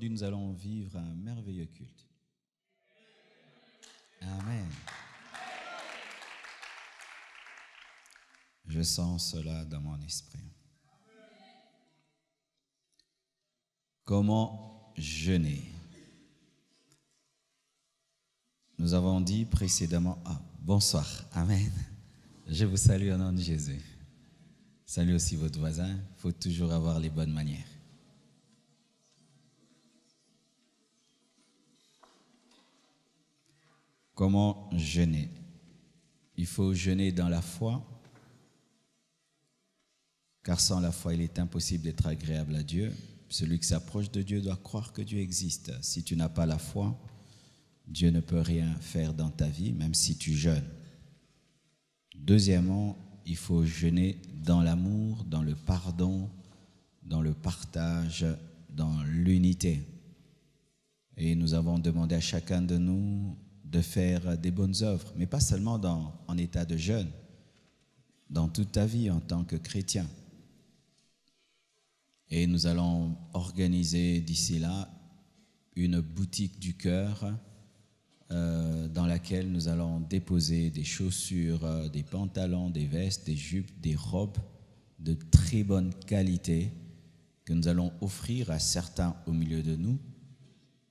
Aujourd'hui, nous allons vivre un merveilleux culte. Amen. Je sens cela dans mon esprit. Comment jeûner? Nous avons dit précédemment, bonsoir, amen. Je vous salue au nom de Jésus. Salut aussi votre voisin, il faut toujours avoir les bonnes manières. Comment jeûner? Il faut jeûner dans la foi, car sans la foi, il est impossible d'être agréable à Dieu. Celui qui s'approche de Dieu doit croire que Dieu existe. Si tu n'as pas la foi, Dieu ne peut rien faire dans ta vie, même si tu jeûnes. Deuxièmement, il faut jeûner dans l'amour, dans le pardon, dans le partage, dans l'unité. Et nous avons demandé à chacun de nous de faire des bonnes œuvres, mais pas seulement en état de jeûne, dans toute ta vie en tant que chrétien. Et nous allons organiser d'ici là une boutique du cœur dans laquelle nous allons déposer des chaussures, des pantalons, des vestes, des jupes, des robes de très bonne qualité que nous allons offrir à certains au milieu de nous.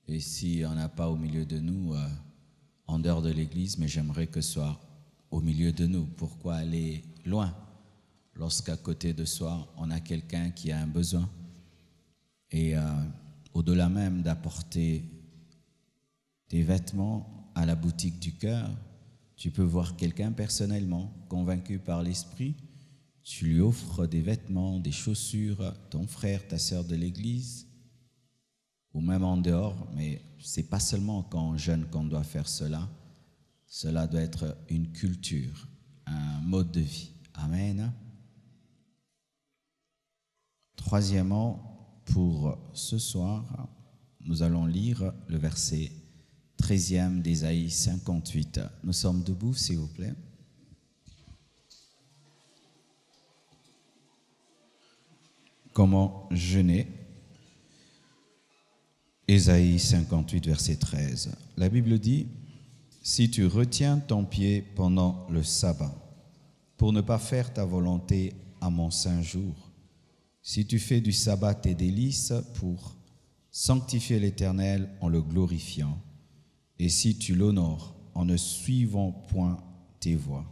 Et si on n'a pas au milieu de nous, en dehors de l'église, mais j'aimerais que ce soit au milieu de nous. Pourquoi aller loin lorsqu'à côté de soi, on a quelqu'un qui a un besoin? Et au-delà même d'apporter tes vêtements à la boutique du cœur, tu peux voir quelqu'un personnellement, convaincu par l'esprit, tu lui offres des vêtements, des chaussures, ton frère, ta sœur de l'église, ou même en dehors, mais c'est pas seulement quand on jeûne qu'on doit faire cela. Cela doit être une culture, un mode de vie. Amen. Troisièmement, pour ce soir, nous allons lire le verset 13e d'Ésaïe 58. Nous sommes debout, s'il vous plaît. Comment jeûner? Ésaïe 58, verset 13. La Bible dit, « Si tu retiens ton pied pendant le sabbat, pour ne pas faire ta volonté à mon saint jour, si tu fais du sabbat tes délices pour sanctifier l'Éternel en le glorifiant, et si tu l'honores en ne suivant point tes voies,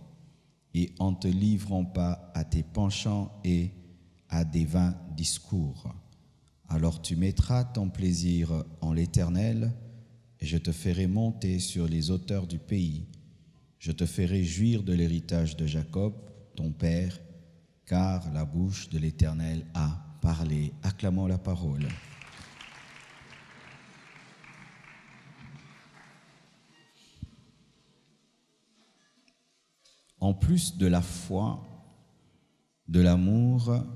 et en te livrant pas à tes penchants et à des vains discours, alors tu mettras ton plaisir en l'Éternel, et je te ferai monter sur les hauteurs du pays. Je te ferai jouir de l'héritage de Jacob, ton père, car la bouche de l'Éternel a parlé. » Acclamons la parole. En plus de la foi, de l'amour,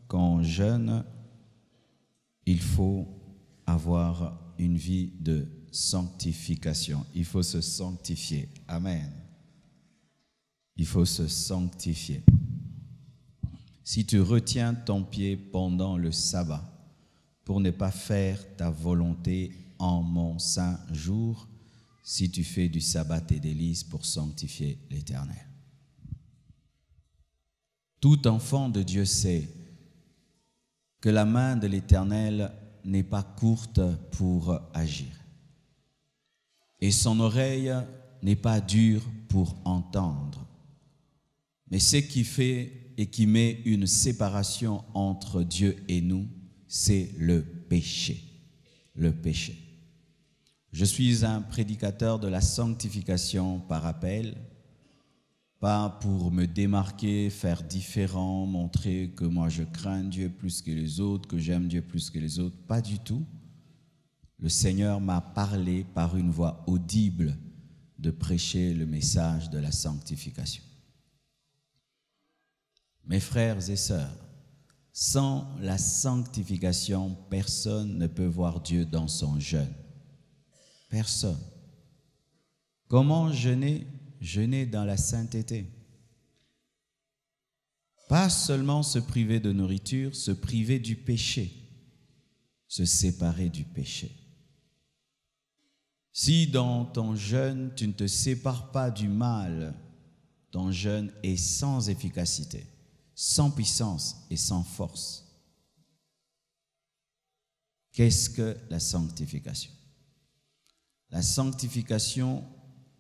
quand on jeûne, il faut avoir une vie de sanctification. Il faut se sanctifier. Amen. Il faut se sanctifier. Si tu retiens ton pied pendant le sabbat pour ne pas faire ta volonté en mon saint jour, si tu fais du sabbat tes délices pour sanctifier l'Éternel. Tout enfant de Dieu sait que la main de l'Éternel n'est pas courte pour agir, et son oreille n'est pas dure pour entendre. Mais ce qui fait et qui met une séparation entre Dieu et nous, c'est le péché. Le péché. Je suis un prédicateur de la sanctification par appel, pas pour me démarquer, faire différent, montrer que moi je crains Dieu plus que les autres, que j'aime Dieu plus que les autres, pas du tout. Le Seigneur m'a parlé par une voix audible de prêcher le message de la sanctification. Mes frères et sœurs, sans la sanctification, personne ne peut voir Dieu dans son jeûne. Personne. Comment jeûner? Jeûner dans la sainteté. Pas seulement se priver de nourriture, se priver du péché. se séparer du péché. Si dans ton jeûne, tu ne te sépares pas du mal, ton jeûne est sans efficacité, sans puissance et sans force. Qu'est-ce que la sanctification? La sanctification,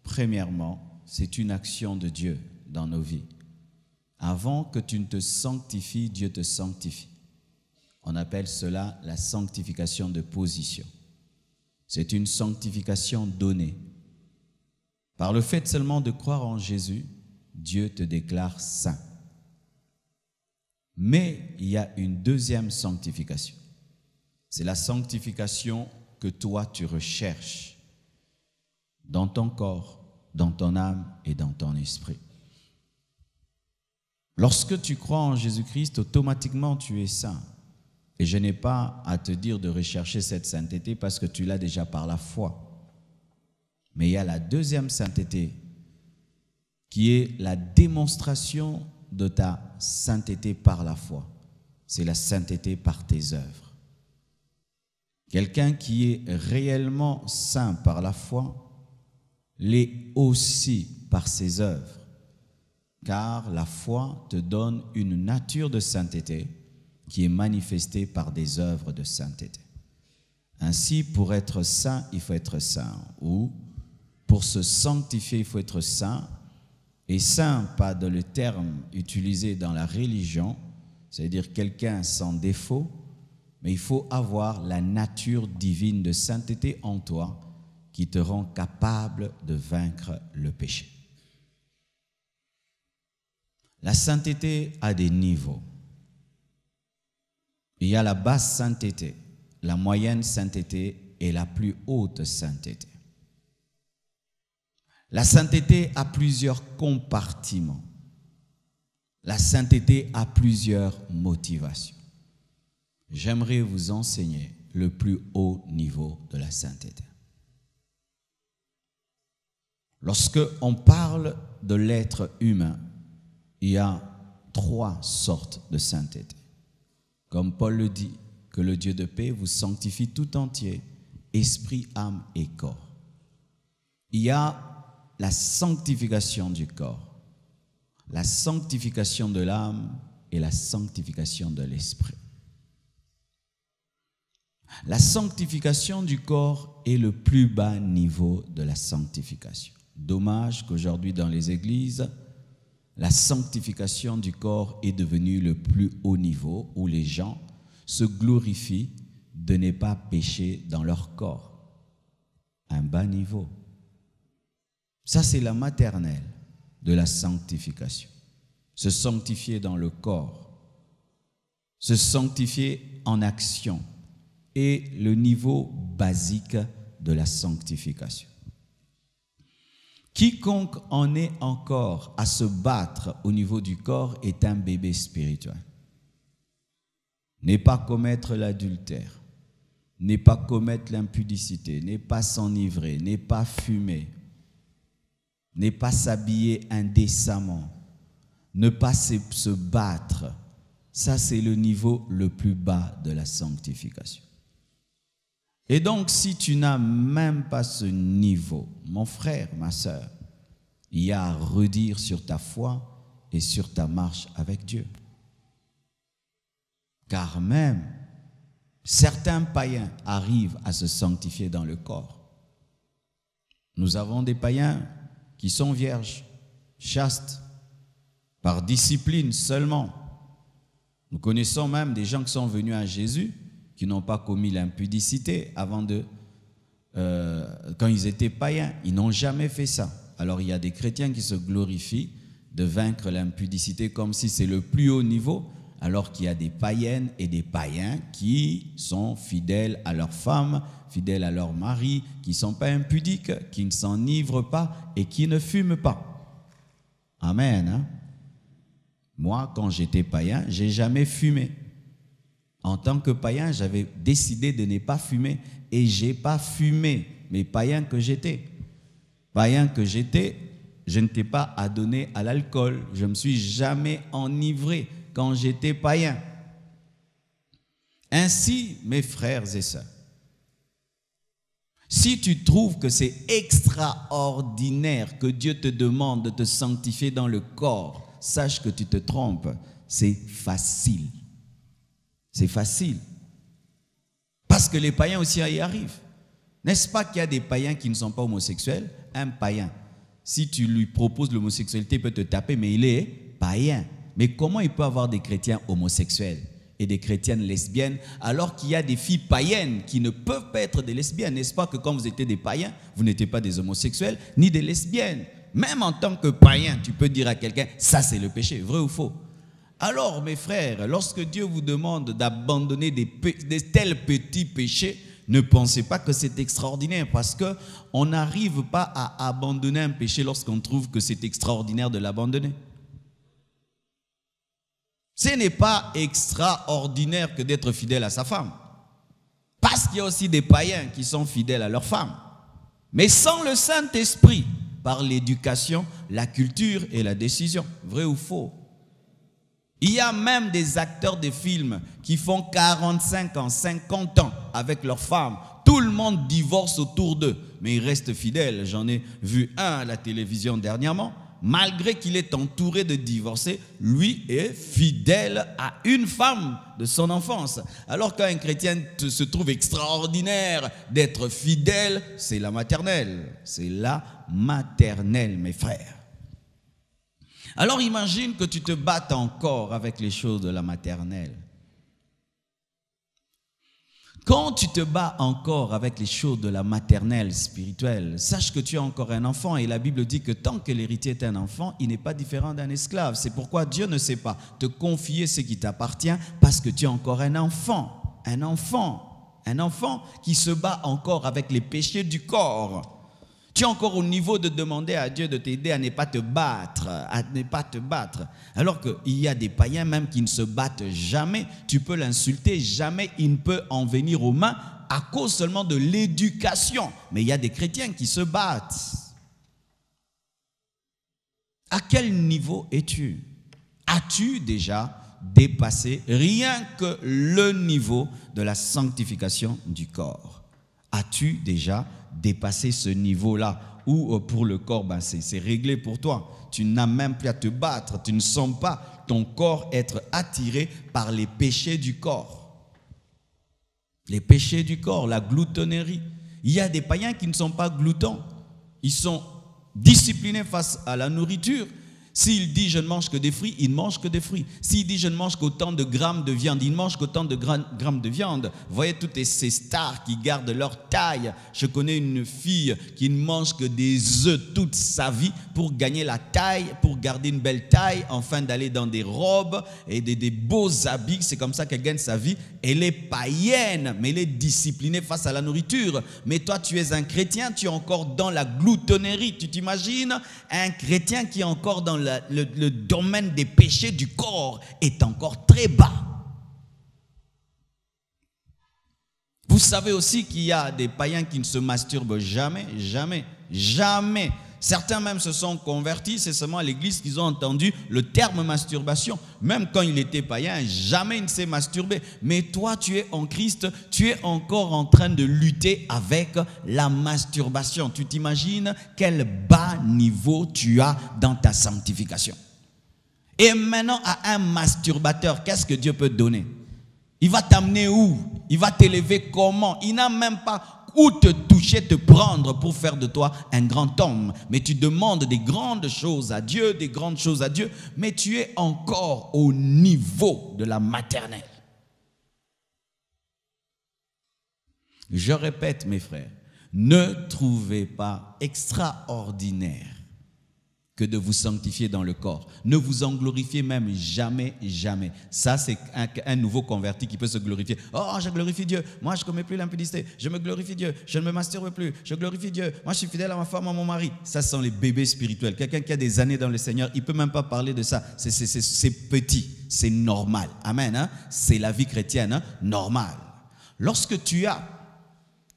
premièrement, c'est une action de Dieu dans nos vies. Avant que tu ne te sanctifies, Dieu te sanctifie. On appelle cela la sanctification de position. C'est une sanctification donnée. Par le fait seulement de croire en Jésus, Dieu te déclare saint. Mais il y a une deuxième sanctification. C'est la sanctification que toi tu recherches dans ton corps, dans ton âme et dans ton esprit. Lorsque tu crois en Jésus-Christ, automatiquement tu es saint. Et je n'ai pas à te dire de rechercher cette sainteté parce que tu l'as déjà par la foi. Mais il y a la deuxième sainteté qui est la démonstration de ta sainteté par la foi. C'est la sainteté par tes œuvres. Quelqu'un qui est réellement saint par la foi l'est aussi par ses œuvres, car la foi te donne une nature de sainteté qui est manifestée par des œuvres de sainteté. Ainsi, pour être saint, il faut être saint, ou pour se sanctifier, il faut être saint. Et saint, pas dans le terme utilisé dans la religion, c'est-à-dire quelqu'un sans défaut, mais il faut avoir la nature divine de sainteté en toi qui te rend capable de vaincre le péché. La sainteté a des niveaux. Il y a la basse sainteté, la moyenne sainteté et la plus haute sainteté. La sainteté a plusieurs compartiments. La sainteté a plusieurs motivations. J'aimerais vous enseigner le plus haut niveau de la sainteté. Lorsque on parle de l'être humain, il y a 3 sortes de sainteté. Comme Paul le dit, que le Dieu de paix vous sanctifie tout entier, esprit, âme et corps. Il y a la sanctification du corps, la sanctification de l'âme et la sanctification de l'esprit. La sanctification du corps est le plus bas niveau de la sanctification. Dommage qu'aujourd'hui dans les églises, la sanctification du corps est devenue le plus haut niveau où les gens se glorifient de ne pas pécher dans leur corps. Un bas niveau. Ça, c'est la maternelle de la sanctification. Se sanctifier dans le corps, se sanctifier en action est le niveau basique de la sanctification. Quiconque en est encore à se battre au niveau du corps est un bébé spirituel. N'est pas commettre l'adultère, n'est pas commettre l'impudicité, n'est pas s'enivrer, n'est pas fumer, n'est pas s'habiller indécemment, ne pas se battre. Ça, c'est le niveau le plus bas de la sanctification. Et donc, si tu n'as même pas ce niveau, mon frère, ma sœur, il y a à redire sur ta foi et sur ta marche avec Dieu. Car même, certains païens arrivent à se sanctifier dans le corps. Nous avons des païens qui sont vierges, chastes, par discipline seulement. Nous connaissons même des gens qui sont venus à Jésus, qui n'ont pas commis l'impudicité quand ils étaient païens. Ils n'ont jamais fait ça. Alors il y a des chrétiens qui se glorifient de vaincre l'impudicité comme si c'est le plus haut niveau, alors qu'il y a des païennes et des païens qui sont fidèles à leurs femmes, fidèles à leur mari, qui ne sont pas impudiques, qui ne s'enivrent pas et qui ne fument pas. Amen. Hein? Moi, quand j'étais païen, je n'ai jamais fumé. En tant que païen, j'avais décidé de ne pas fumer et je n'ai pas fumé, mais païen que j'étais. Païen que j'étais, je n'étais pas adonné à l'alcool. Je ne me suis jamais enivré quand j'étais païen. Ainsi, mes frères et sœurs, si tu trouves que c'est extraordinaire que Dieu te demande de te sanctifier dans le corps, sache que tu te trompes. C'est facile. C'est facile. Parce que les païens aussi y arrivent. N'est-ce pas qu'il y a des païens qui ne sont pas homosexuels? Un païen, si tu lui proposes l'homosexualité, il peut te taper, mais il est païen. Mais comment il peut avoir des chrétiens homosexuels et des chrétiennes lesbiennes, alors qu'il y a des filles païennes qui ne peuvent pas être des lesbiennes? N'est-ce pas que quand vous étiez des païens, vous n'étiez pas des homosexuels ni des lesbiennes? Même en tant que païen, tu peux dire à quelqu'un, ça c'est le péché, vrai ou faux? Alors mes frères, lorsque Dieu vous demande d'abandonner de tels petits péchés, ne pensez pas que c'est extraordinaire, parce qu'on n'arrive pas à abandonner un péché lorsqu'on trouve que c'est extraordinaire de l'abandonner. Ce n'est pas extraordinaire que d'être fidèle à sa femme. Parce qu'il y a aussi des païens qui sont fidèles à leur femme. Mais sans le Saint-Esprit, par l'éducation, la culture et la décision. Vrai ou faux? Il y a même des acteurs de films qui font 45 ans, 50 ans avec leur femme. Tout le monde divorce autour d'eux, mais ils restent fidèles. J'en ai vu un à la télévision dernièrement. Malgré qu'il est entouré de divorcés, lui est fidèle à une femme de son enfance. Alors qu'un chrétien se trouve extraordinaire d'être fidèle, c'est la maternelle. C'est la maternelle, mes frères. Alors imagine que tu te battes encore avec les choses de la maternelle. Quand tu te bats encore avec les choses de la maternelle spirituelle, sache que tu es encore un enfant, et la Bible dit que tant que l'héritier est un enfant, il n'est pas différent d'un esclave. C'est pourquoi Dieu ne sait pas te confier ce qui t'appartient, parce que tu es encore un enfant qui se bat encore avec les péchés du corps. Tu es encore au niveau de demander à Dieu de t'aider à ne pas te battre, Alors qu'il y a des païens même qui ne se battent jamais. Tu peux l'insulter, jamais il ne peut en venir aux mains à cause seulement de l'éducation. Mais il y a des chrétiens qui se battent. À quel niveau es-tu? As-tu déjà dépassé rien que le niveau de la sanctification du corps? As-tu déjà dépassé ce niveau-là où pour le corps, c'est réglé pour toi. Tu n'as même plus à te battre. Tu ne sens pas ton corps être attiré par les péchés du corps. Les péchés du corps, la gloutonnerie. Il y a des païens qui ne sont pas gloutons. Ils sont disciplinés face à la nourriture. S'il dit je ne mange que des fruits, il ne mange que des fruits. S'il dit je ne mange qu'autant de grammes de viande, il ne mange qu'autant de grammes de viande. Vous voyez toutes ces stars qui gardent leur taille. Je connais une fille qui ne mange que des œufs toute sa vie pour gagner la taille, pour garder une belle taille, afin d'aller dans des robes et des beaux habits. C'est comme ça qu'elle gagne sa vie. Elle est païenne, mais elle est disciplinée face à la nourriture. Mais toi, tu es un chrétien, tu es encore dans la gloutonnerie. Tu t'imagines un chrétien qui est encore dans le domaine des péchés du corps est encore très bas. Vous savez aussi qu'il y a des païens qui ne se masturbent jamais. Certains même se sont convertis, c'est seulement à l'église qu'ils ont entendu le terme masturbation. Même quand il était païen, jamais il ne s'est masturbé. Mais toi, tu es en Christ, tu es encore en train de lutter avec la masturbation. Tu t'imagines quel bas niveau tu as dans ta sanctification. Et maintenant, à un masturbateur, qu'est-ce que Dieu peut te donner? Il va t'amener où? Il va t'élever comment? Il n'a même pas où te toucher, te prendre pour faire de toi un grand homme. Mais tu demandes des grandes choses à Dieu, mais tu es encore au niveau de la maternelle. Je répète, mes frères, ne trouvez pas extraordinaire que de vous sanctifier dans le corps. Ne vous en glorifiez même jamais. Ça, c'est un nouveau converti qui peut se glorifier. Oh, je glorifie Dieu. Moi, je ne commets plus l'impudicité. Je me glorifie Dieu. Je ne me masturbe plus. Je glorifie Dieu. Moi, je suis fidèle à ma femme, à mon mari. Ça, ce sont les bébés spirituels. Quelqu'un qui a des années dans le Seigneur, il ne peut même pas parler de ça. C'est petit. C'est normal. Amen. Hein? C'est la vie chrétienne normale. Lorsque tu as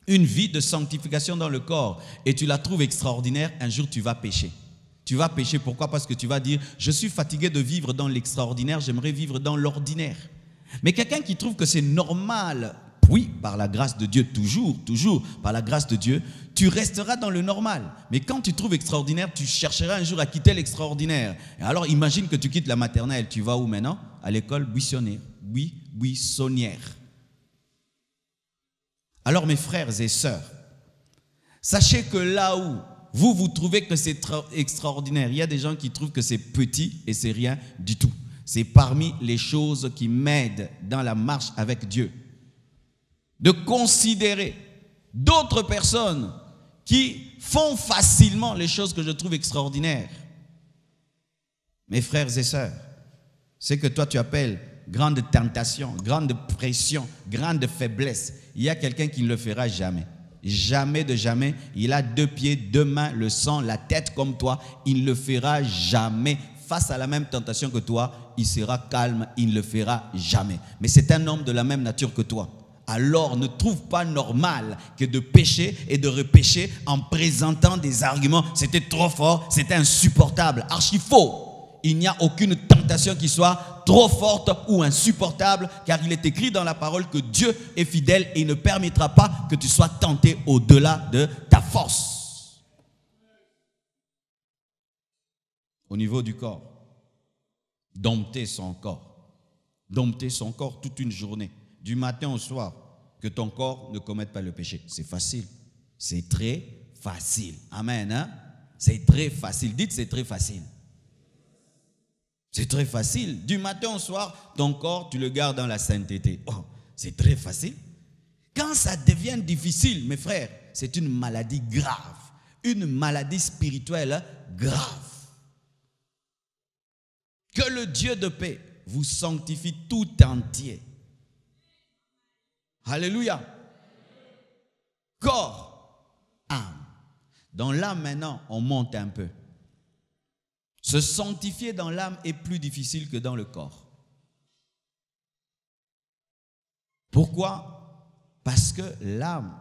une vie de sanctification dans le corps et tu la trouves extraordinaire, un jour, tu vas pécher. Tu vas pécher, pourquoi? Parce que tu vas dire, je suis fatigué de vivre dans l'extraordinaire, j'aimerais vivre dans l'ordinaire. Mais quelqu'un qui trouve que c'est normal, oui, par la grâce de Dieu, toujours, par la grâce de Dieu, tu resteras dans le normal. Mais quand tu trouves extraordinaire, tu chercheras un jour à quitter l'extraordinaire. Et alors imagine que tu quittes la maternelle, tu vas où maintenant? À l'école buissonnière. Buissonnière. Alors mes frères et sœurs, sachez que là où vous trouvez que c'est extraordinaire, il y a des gens qui trouvent que c'est petit et c'est rien du tout. C'est parmi les choses qui m'aident dans la marche avec Dieu. De considérer d'autres personnes qui font facilement les choses que je trouve extraordinaires. Mes frères et sœurs, c'est que toi tu appelles grande tentation, grande pression, grande faiblesse. Il y a quelqu'un qui ne le fera jamais. Jamais de jamais. Il a 2 pieds, 2 mains, le sang, la tête comme toi. Il ne le fera jamais. Face à la même tentation que toi, il sera calme, il ne le fera jamais. Mais c'est un homme de la même nature que toi. Alors ne trouve pas normal que de pécher et de repécher en présentant des arguments. C'était trop fort, c'était insupportable. Archi faux. Il n'y a aucune tentation qui soit trop forte ou insupportable, car il est écrit dans la parole que Dieu est fidèle et il ne permettra pas que tu sois tenté au-delà de ta force. Au niveau du corps, dompter son corps. Dompter son corps toute une journée, du matin au soir, que ton corps ne commette pas le péché. C'est facile. C'est très facile. Amen. Hein? C'est très facile. Dites, c'est très facile. C'est très facile. Du matin au soir, ton corps, tu le gardes dans la sainteté. Oh, c'est très facile. Quand ça devient difficile, mes frères, c'est une maladie grave. Une maladie spirituelle grave. Que le Dieu de paix vous sanctifie tout entier. Alléluia. Corps, âme. Dans l'âme maintenant, on monte un peu. Se sanctifier dans l'âme est plus difficile que dans le corps. Pourquoi? Parce que l'âme,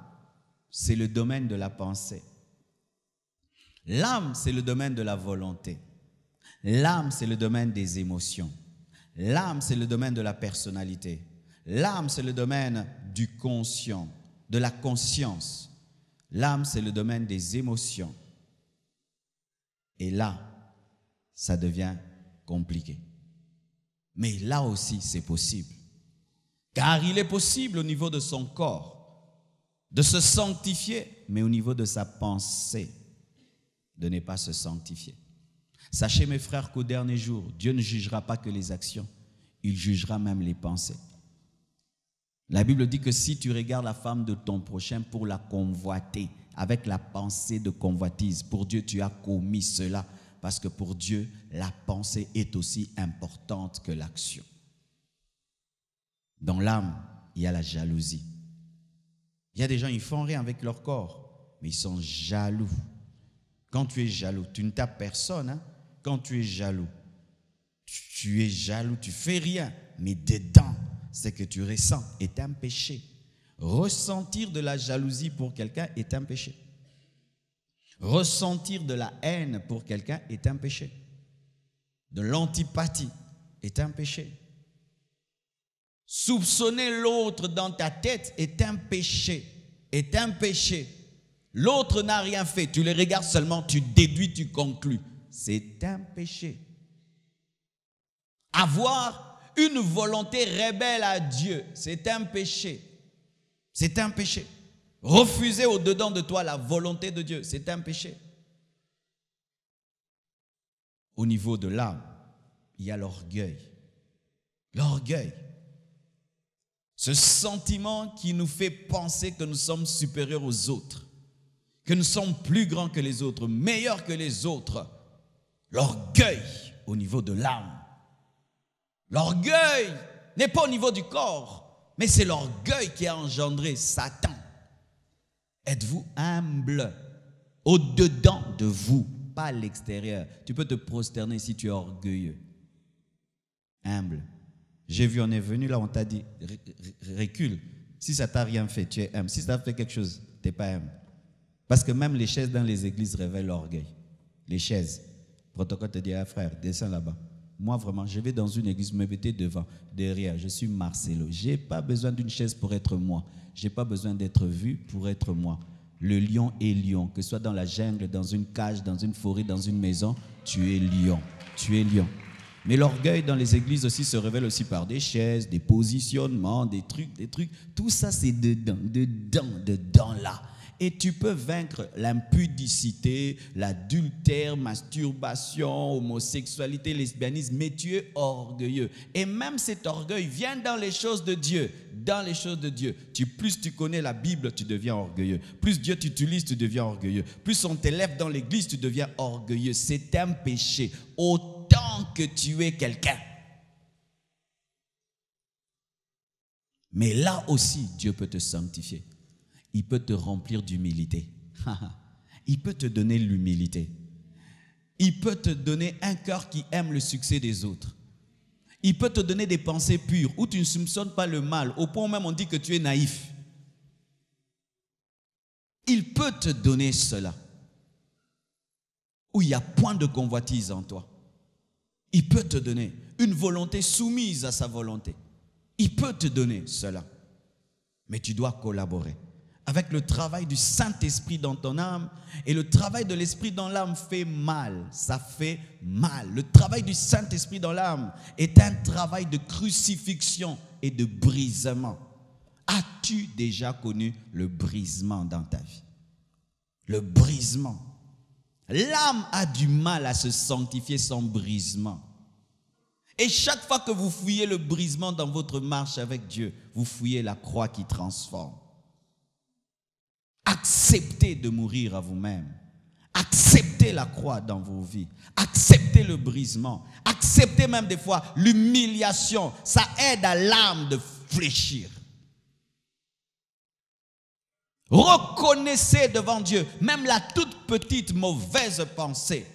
c'est le domaine de la pensée. L'âme, c'est le domaine de la volonté. L'âme, c'est le domaine des émotions. L'âme, c'est le domaine de la personnalité. L'âme, c'est le domaine du conscient, de la conscience. L'âme, c'est le domaine des émotions. Et là, ça devient compliqué. Mais là aussi, c'est possible. Car il est possible au niveau de son corps de se sanctifier, mais au niveau de sa pensée, de ne pas se sanctifier. Sachez, mes frères, qu'au dernier jour, Dieu ne jugera pas que les actions, il jugera même les pensées. La Bible dit que si tu regardes la femme de ton prochain pour la convoiter, avec la pensée de convoitise, pour Dieu, tu as commis cela. Parce que pour Dieu, la pensée est aussi importante que l'action. Dans l'âme, il y a la jalousie. Il y a des gens, ils font rien avec leur corps, mais ils sont jaloux. Quand tu es jaloux, tu ne tapes personne. Hein? Quand tu es jaloux, tu fais rien. Mais dedans, ce que tu ressens est un péché. Ressentir de la jalousie pour quelqu'un est un péché. Ressentir de la haine pour quelqu'un est un péché. De l'antipathie est un péché. Soupçonner l'autre dans ta tête est un péché. Est un péché. L'autre n'a rien fait. Tu le regardes seulement, tu déduis, tu conclus. C'est un péché. Avoir une volonté rebelle à Dieu, c'est un péché. C'est un péché. Refuser au-dedans de toi la volonté de Dieu, c'est un péché. Au niveau de l'âme, il y a l'orgueil. L'orgueil. Ce sentiment qui nous fait penser que nous sommes supérieurs aux autres, que nous sommes plus grands que les autres, meilleurs que les autres. L'orgueil au niveau de l'âme. L'orgueil n'est pas au niveau du corps, mais c'est l'orgueil qui a engendré Satan. Êtes-vous humble au-dedans de vous, pas à l'extérieur? Tu peux te prosterner si tu es orgueilleux. Humble. J'ai vu, on est venu là, on t'a dit, recule. Si ça t'a rien fait, tu es humble. Si ça t'a fait quelque chose, tu n'es pas humble. Parce que même les chaises dans les églises révèlent l'orgueil. Les chaises. Le protocole te dit, ah, frère, descends là-bas. Moi, vraiment, je vais dans une église, me mettez devant, derrière. Je suis Marcelo. Je n'ai pas besoin d'une chaise pour être moi. Je n'ai pas besoin d'être vu pour être moi. Le lion est lion. Que ce soit dans la jungle, dans une cage, dans une forêt, dans une maison, tu es lion. Tu es lion. Mais l'orgueil dans les églises aussi se révèle aussi par des chaises, des positionnements, des trucs. Tout ça, c'est dedans là. Et tu peux vaincre l'impudicité, l'adultère, masturbation, homosexualité, lesbianisme, mais tu es orgueilleux. Et même cet orgueil vient dans les choses de Dieu. Dans les choses de Dieu. Plus tu connais la Bible, tu deviens orgueilleux. Plus Dieu t'utilise, tu deviens orgueilleux. Plus on t'élève dans l'église, tu deviens orgueilleux. C'est un péché. Autant que tu es quelqu'un. Mais là aussi, Dieu peut te sanctifier. Il peut te remplir d'humilité. Il peut te donner l'humilité. Il peut te donner un cœur qui aime le succès des autres. Il peut te donner des pensées pures où tu ne soupçonnes pas le mal, au point où même on dit que tu es naïf. Il peut te donner cela, où il n'y a point de convoitise en toi. Il peut te donner une volonté soumise à sa volonté. Il peut te donner cela, mais tu dois collaborer avec le travail du Saint-Esprit dans ton âme. Et le travail de l'Esprit dans l'âme fait mal. Ça fait mal. Le travail du Saint-Esprit dans l'âme est un travail de crucifixion et de brisement. As-tu déjà connu le brisement dans ta vie? Le brisement. L'âme a du mal à se sanctifier sans brisement. Et chaque fois que vous fouillez le brisement dans votre marche avec Dieu, vous fouillez la croix qui transforme. Acceptez de mourir à vous-même. Acceptez la croix dans vos vies. Acceptez le brisement. Acceptez même des fois l'humiliation. Ça aide à l'âme de fléchir. Reconnaissez devant Dieu même la toute petite mauvaise pensée.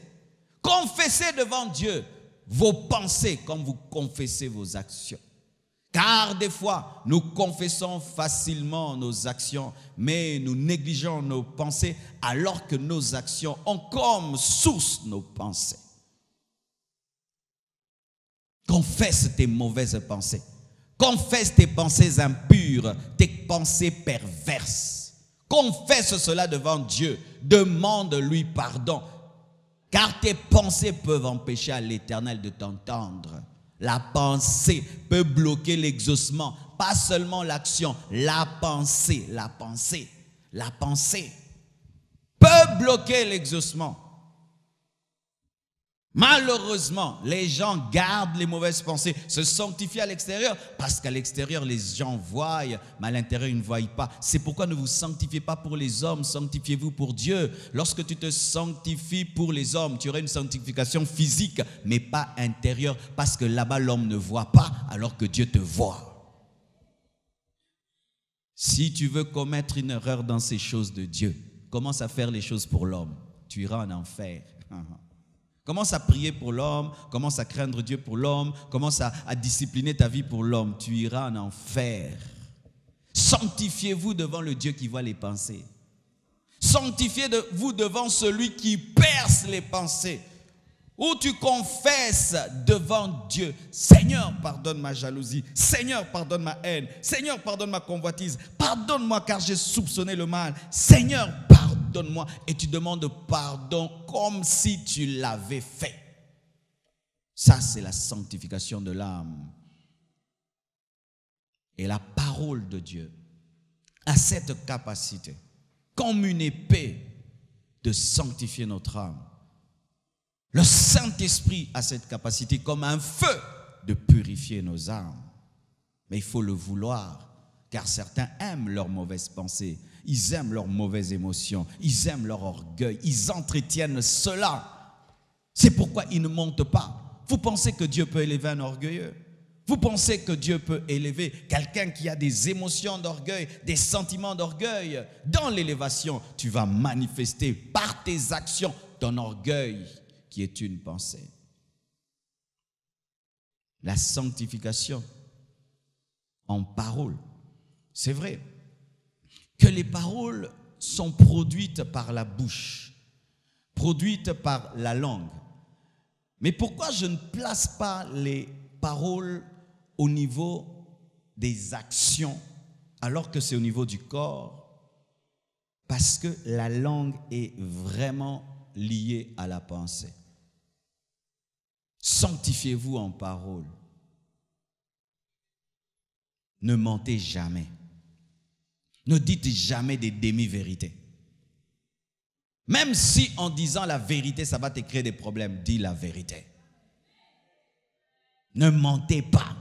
Confessez devant Dieu vos pensées comme vous confessez vos actions. Car des fois, nous confessons facilement nos actions, mais nous négligeons nos pensées alors que nos actions ont comme source nos pensées. Confesse tes mauvaises pensées. Confesse tes pensées impures, tes pensées perverses. Confesse cela devant Dieu. Demande-lui pardon. Car tes pensées peuvent empêcher à l'Éternel de t'entendre. La pensée peut bloquer l'exaucement, pas seulement l'action, la pensée peut bloquer l'exaucement. Malheureusement, les gens gardent les mauvaises pensées, se sanctifient à l'extérieur, parce qu'à l'extérieur, les gens voient, mais à l'intérieur, ils ne voient pas. C'est pourquoi ne vous sanctifiez pas pour les hommes, sanctifiez-vous pour Dieu. Lorsque tu te sanctifies pour les hommes, tu auras une sanctification physique, mais pas intérieure, parce que là-bas, l'homme ne voit pas, alors que Dieu te voit. Si tu veux commettre une erreur dans ces choses de Dieu, commence à faire les choses pour l'homme. Tu iras en enfer. Commence à prier pour l'homme, commence à craindre Dieu pour l'homme, commence à discipliner ta vie pour l'homme. Tu iras en enfer. Sanctifiez-vous devant le Dieu qui voit les pensées. Sanctifiez-vous devant celui qui perce les pensées. Où tu confesses devant Dieu, Seigneur, pardonne ma jalousie, Seigneur, pardonne ma haine, Seigneur, pardonne ma convoitise, pardonne-moi car j'ai soupçonné le mal, Seigneur, pardonne-moi. Et tu demandes pardon comme si tu l'avais fait. Ça, c'est la sanctification de l'âme. Et la parole de Dieu a cette capacité, comme une épée, de sanctifier notre âme. Le Saint-Esprit a cette capacité comme un feu de purifier nos âmes. Mais il faut le vouloir, car certains aiment leurs mauvaises pensées, ils aiment leurs mauvaises émotions, ils aiment leur orgueil, ils entretiennent cela. C'est pourquoi ils ne montent pas. Vous pensez que Dieu peut élever un orgueilleux? Vous pensez que Dieu peut élever quelqu'un qui a des émotions d'orgueil, des sentiments d'orgueil? Dans l'élévation, tu vas manifester par tes actions ton orgueil, qui est une pensée. La sanctification en parole. C'est vrai que les paroles sont produites par la bouche, produites par la langue. Mais pourquoi je ne place pas les paroles au niveau des actions alors que c'est au niveau du corps? Parce que la langue est vraiment liée à la pensée. Sanctifiez-vous en parole. Ne mentez jamais. Ne dites jamais des demi-vérités. Même si en disant la vérité, ça va te créer des problèmes, dis la vérité. Ne mentez pas.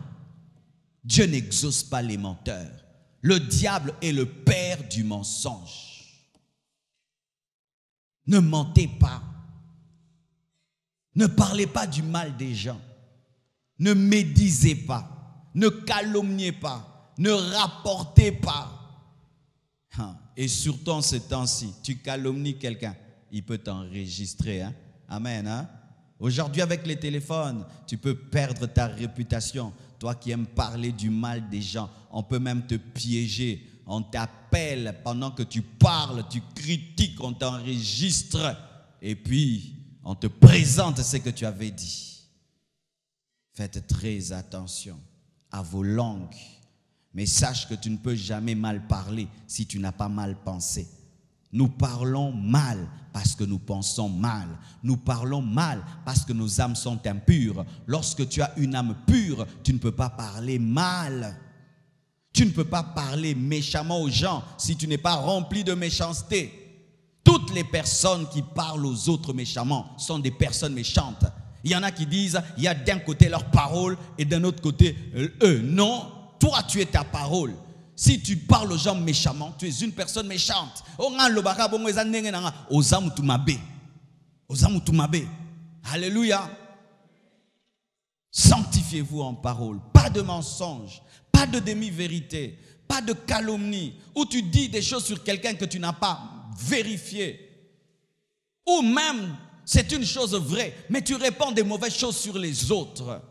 Dieu n'exauce pas les menteurs. Le diable est le père du mensonge. Ne mentez pas. Ne parlez pas du mal des gens. Ne médisez pas. Ne calomniez pas. Ne rapportez pas. Et surtout en ce temps-ci, tu calomnies quelqu'un, il peut t'enregistrer. Hein? Amen. Hein? Aujourd'hui, avec les téléphones, tu peux perdre ta réputation. Toi qui aimes parler du mal des gens, on peut même te piéger. On t'appelle pendant que tu parles, tu critiques, on t'enregistre. Et puis, on te présente ce que tu avais dit. Faites très attention à vos langues. Mais sache que tu ne peux jamais mal parler si tu n'as pas mal pensé. Nous parlons mal parce que nous pensons mal. Nous parlons mal parce que nos âmes sont impures. Lorsque tu as une âme pure, tu ne peux pas parler mal. Tu ne peux pas parler méchamment aux gens si tu n'es pas rempli de méchanceté. Toutes les personnes qui parlent aux autres méchamment sont des personnes méchantes. Il y en a qui disent, il y a d'un côté leurs paroles et d'un autre côté eux. Non. Toi, tu es ta parole. Si tu parles aux gens méchamment, tu es une personne méchante. Alléluia. Sanctifiez-vous en parole. Pas de mensonge, pas de demi-vérité, pas de calomnie, où tu dis des choses sur quelqu'un que tu n'as pas vérifié. Ou même, c'est une chose vraie, mais tu répands des mauvaises choses sur les autres.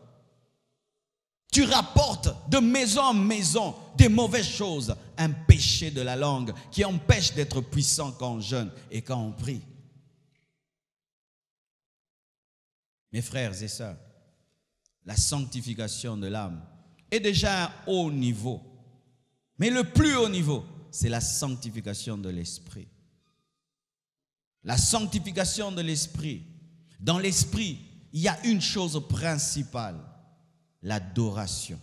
Tu rapportes de maison en maison des mauvaises choses. Un péché de la langue qui empêche d'être puissant quand on jeûne et quand on prie. Mes frères et sœurs, la sanctification de l'âme est déjà un haut niveau. Mais le plus haut niveau, c'est la sanctification de l'esprit. La sanctification de l'esprit. Dans l'esprit, il y a une chose principale. L'adoration.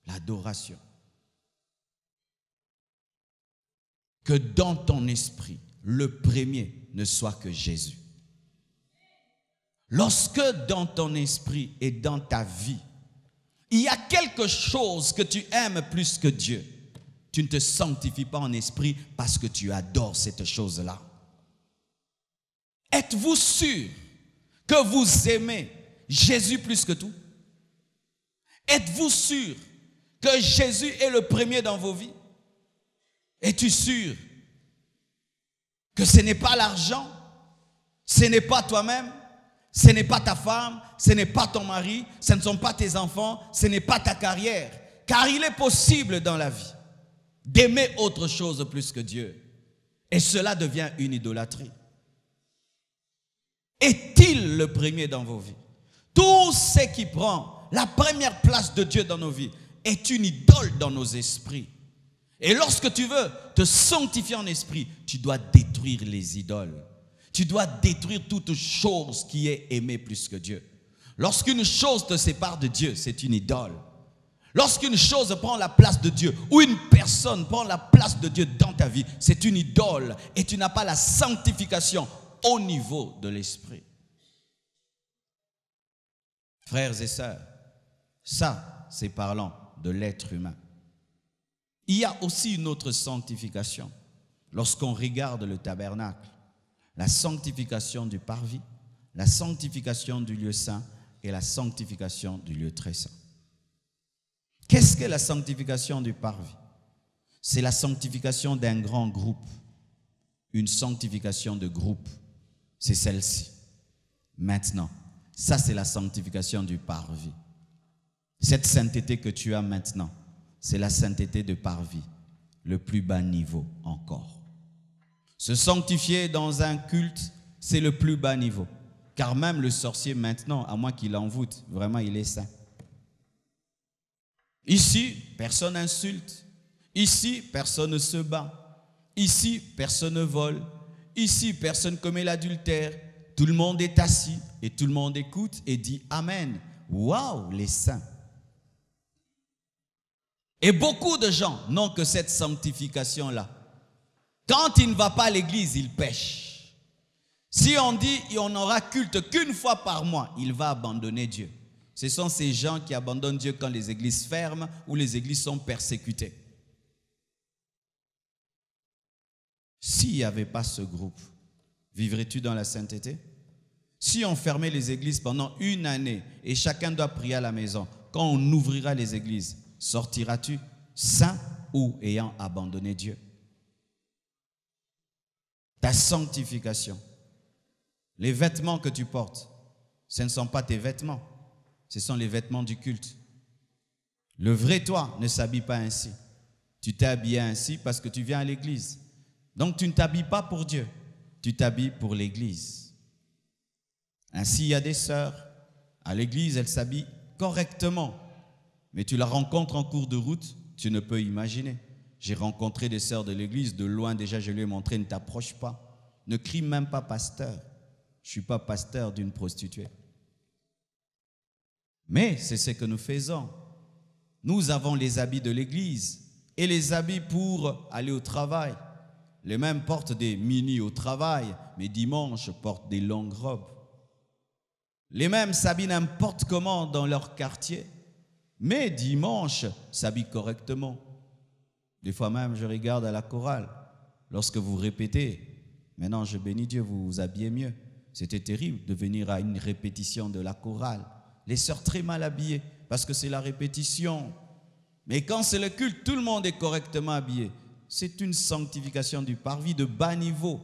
L'adoration. Que dans ton esprit, le premier ne soit que Jésus. Lorsque dans ton esprit et dans ta vie, il y a quelque chose que tu aimes plus que Dieu, tu ne te sanctifies pas en esprit parce que tu adores cette chose-là. Êtes-vous sûr que vous aimez Jésus plus que tout? Êtes-vous sûr que Jésus est le premier dans vos vies? Es-tu sûr que ce n'est pas l'argent, ce n'est pas toi-même, ce n'est pas ta femme, ce n'est pas ton mari, ce ne sont pas tes enfants, ce n'est pas ta carrière? Car il est possible dans la vie d'aimer autre chose plus que Dieu. Et cela devient une idolâtrie. Est-il le premier dans vos vies? Tout ce qui prend la première place de Dieu dans nos vies est une idole dans nos esprits. Et lorsque tu veux te sanctifier en esprit, tu dois détruire les idoles. Tu dois détruire toute chose qui est aimée plus que Dieu. Lorsqu'une chose te sépare de Dieu, c'est une idole. Lorsqu'une chose prend la place de Dieu, ou une personne prend la place de Dieu dans ta vie, c'est une idole. Et tu n'as pas la sanctification au niveau de l'esprit. Frères et sœurs, ça, c'est parlant de l'être humain. Il y a aussi une autre sanctification. Lorsqu'on regarde le tabernacle, la sanctification du parvis, la sanctification du lieu saint et la sanctification du lieu très saint. Qu'est-ce que la sanctification du parvis? C'est la sanctification d'un grand groupe. Une sanctification de groupe, c'est celle-ci. Maintenant, ça c'est la sanctification du parvis. Cette sainteté que tu as maintenant, c'est la sainteté de parvis, le plus bas niveau encore. Se sanctifier dans un culte, c'est le plus bas niveau. Car même le sorcier maintenant, à moins qu'il envoûte, vraiment il est saint. Ici, personne n'insulte. Ici, personne ne se bat. Ici, personne ne vole. Ici, personne ne commet l'adultère. Tout le monde est assis et tout le monde écoute et dit Amen. Waouh, les saints. Et beaucoup de gens n'ont que cette sanctification-là. Quand il ne va pas à l'église, il pêche. Si on dit on n'aura culte qu'une fois par mois, il va abandonner Dieu. Ce sont ces gens qui abandonnent Dieu quand les églises ferment ou les églises sont persécutées. S'il n'y avait pas ce groupe, vivrais-tu dans la sainteté? Si on fermait les églises pendant une année et chacun doit prier à la maison, quand on ouvrira les églises, sortiras-tu saint ou ayant abandonné Dieu? Ta sanctification. Les vêtements que tu portes, ce ne sont pas tes vêtements, ce sont les vêtements du culte. Le vrai toi ne s'habille pas ainsi. Tu t'es habillé ainsi parce que tu viens à l'église. Donc tu ne t'habilles pas pour Dieu, tu t'habilles pour l'église. Ainsi, il y a des sœurs, à l'église, elles s'habillent correctement. Mais tu la rencontres en cours de route, tu ne peux imaginer. J'ai rencontré des sœurs de l'église, de loin déjà je lui ai montré, ne t'approche pas. Ne crie même pas pasteur. Je ne suis pas pasteur d'une prostituée. Mais c'est ce que nous faisons. Nous avons les habits de l'église et les habits pour aller au travail. Les mêmes portent des mini au travail, mais dimanche portent des longues robes. Les mêmes s'habillent n'importe comment dans leur quartier, mais dimanche s'habillent correctement. Des fois même, je regarde à la chorale, lorsque vous répétez, maintenant je bénis Dieu, vous vous habillez mieux. C'était terrible de venir à une répétition de la chorale. Les sœurs très mal habillées, parce que c'est la répétition. Mais quand c'est le culte, tout le monde est correctement habillé. C'est une sanctification du parvis de bas niveau,